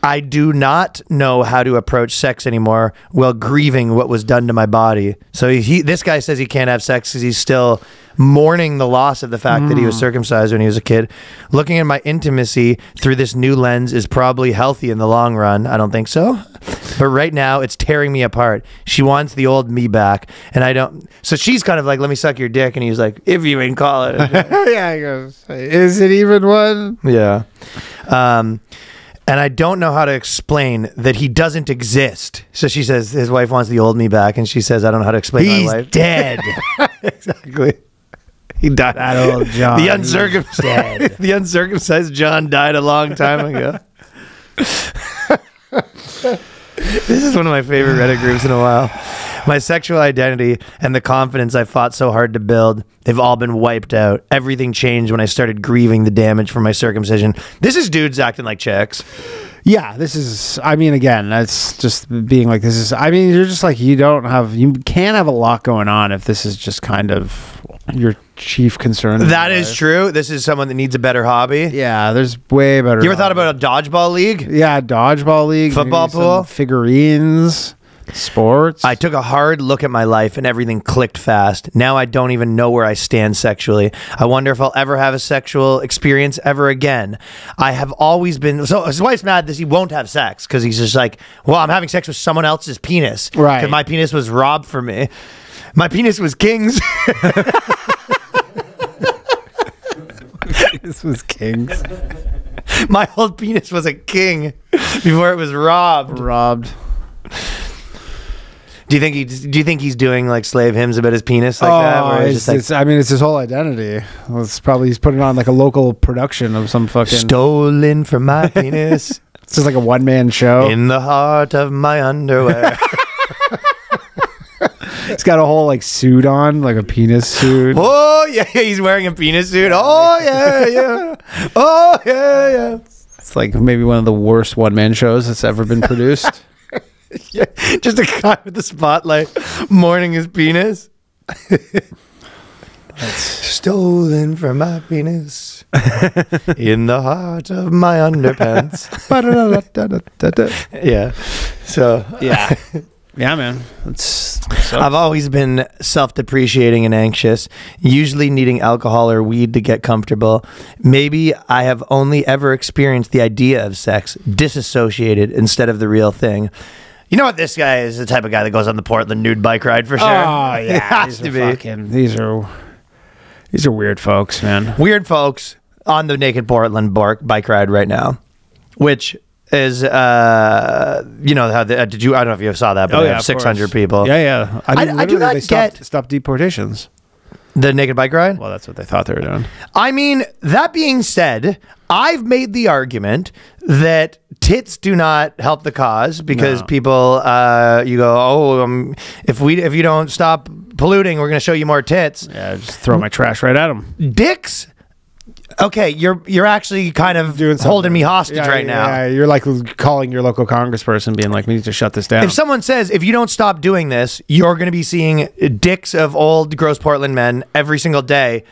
I do not know how to approach sex anymore while grieving what was done to my body. So this guy says he can't have sex because he's still mourning the loss of the fact that he was circumcised when he was a kid. Looking at my intimacy through this new lens is probably healthy in the long run. I don't think so. But right now, it's tearing me apart. She wants the old me back, and I don't. So she's kind of like, let me suck your dick. And he's like, if you ain't call it. Yeah, he goes, is it even one? Yeah. And I don't know how to explain that he doesn't exist. So she says his wife wants the old me back, and she says, I don't know how to explain my life. He's dead. Exactly. He died. That old John. The uncircumcised. The uncircumcised John died a long time ago. This is one of my favorite Reddit groups in a while. My sexual identity and the confidence I fought so hard to build, they've all been wiped out. Everything changed when I started grieving the damage from my circumcision. This is dudes acting like chicks. Yeah, this is, I mean, again, that's just being like, this is, I mean, you're just like, you can't have a lot going on if this is just kind of your chief concern. That is true. This is someone that needs a better hobby. Yeah, there's way better. You ever thought about a dodgeball league? Yeah, dodgeball league. Football pool? Figurines. Sports. I took a hard look at my life and everything clicked fast. Now I don't even know where I stand sexually. I wonder if I'll ever have a sexual experience ever again. I have always been... So his wife's mad that he won't have sex because he's just like, well, I'm having sex with someone else's penis. Right. Because my penis was robbed from me. My penis was king's. This was king's. My old penis was a king before it was robbed. Do you think he's doing like slave hymns about his penis like that? Where I mean, it's his whole identity. Well, it's probably he's putting on like a local production of some fucking stolen from my penis. It's just like a one-man show in the heart of my underwear. He's got a whole like suit on, like a penis suit. Oh yeah, he's wearing a penis suit. Oh yeah. Oh yeah. It's like maybe one of the worst one-man shows that's ever been produced. Yeah, just a guy with the spotlight mourning his penis. Stolen from my penis in the heart of my underpants. Yeah. So yeah. Yeah, man. I've always been self-depreciating and anxious, usually needing alcohol or weed to get comfortable. Maybe I have only ever experienced the idea of sex disassociated instead of the real thing. You know what? This guy is the type of guy that goes on the Portland nude bike ride for sure. Oh, yeah. It has to be. These are weird folks, man. Weird folks on the naked Portland bike ride right now, which is, you know, how did you? I don't know if you saw that, but they have 600 people. Yeah. I do not get stop deportations. The naked bike ride? Well, that's what they thought they were doing. I mean, that being said, I've made the argument that tits do not help the cause because people, you go, if you don't stop polluting, we're going to show you more tits. Yeah, just throw my trash right at them. Dicks. Okay, you're actually kind of holding me hostage right now. Yeah, you're like calling your local congressperson, being like, "We need to shut this down." If someone says, "If you don't stop doing this, you're going to be seeing dicks of old, gross Portland men every single day,"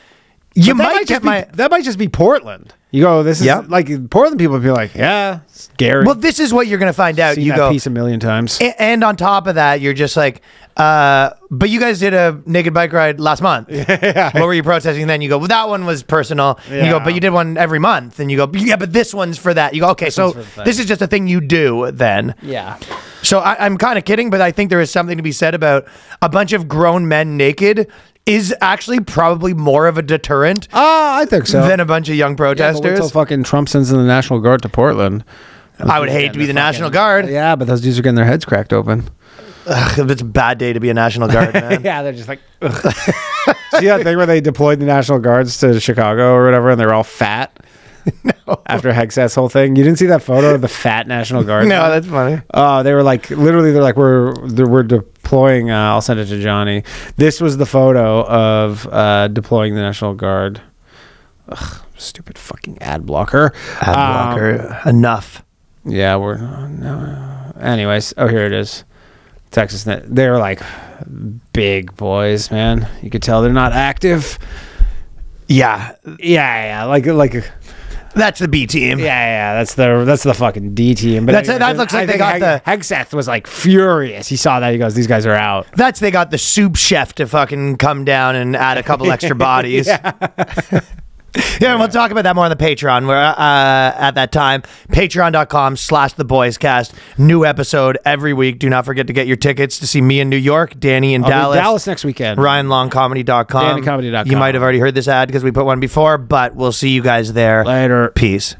that might just be Portland. You go, this is like Portland people would be like, "Yeah, scary." Well, this is what you're going to find out. You go piece a million times, and on top of that, you're just like, but you guys did a naked bike ride last month. Yeah. What were you protesting then? You go, well, that one was personal. Yeah. You go, but you did one every month. And you go, yeah, but this one's for that. You go, okay, so this is just a thing you do then. Yeah. So I'm kind of kidding, but I think there is something to be said about a bunch of grown men naked is actually probably more of a deterrent. I think so. Than a bunch of young protesters. Yeah, until fucking Trump sends in the National Guard to Portland. I would hate to be the National Guard. Yeah, but those dudes are getting their heads cracked open. Ugh, it's a bad day to be a National Guard, man. Yeah, they're just like, ugh. See that thing where they deployed the National Guards to Chicago or whatever, and they're all fat? No. After Hegseth's whole thing, you didn't see that photo of the fat National Guard? No, that's funny. They were like, literally, they're like, we're deploying. I'll send it to Johnny. This was the photo of deploying the National Guard. Ugh, stupid fucking ad blocker. Ad blocker. Enough. Yeah, we're no. Anyways, oh, here it is. Texas Net. They're like big boys, man. You could tell they're not active. Yeah. Like That's the B team. yeah. That's the fucking D team. But that looks like they got the Hegseth was like furious. He saw that. He goes, "These guys are out." They got the soup chef to fucking come down and add a couple extra bodies. Yeah, and we'll talk about that more on the Patreon. We're at that time. Patreon.com/theboyscast. New episode every week. Do not forget to get your tickets to see me in New York, Danny in Dallas. Dallas next weekend. RyanLongComedy.com. DannyComedy.com. You might have already heard this ad because we put one before, but we'll see you guys there. Later. Peace.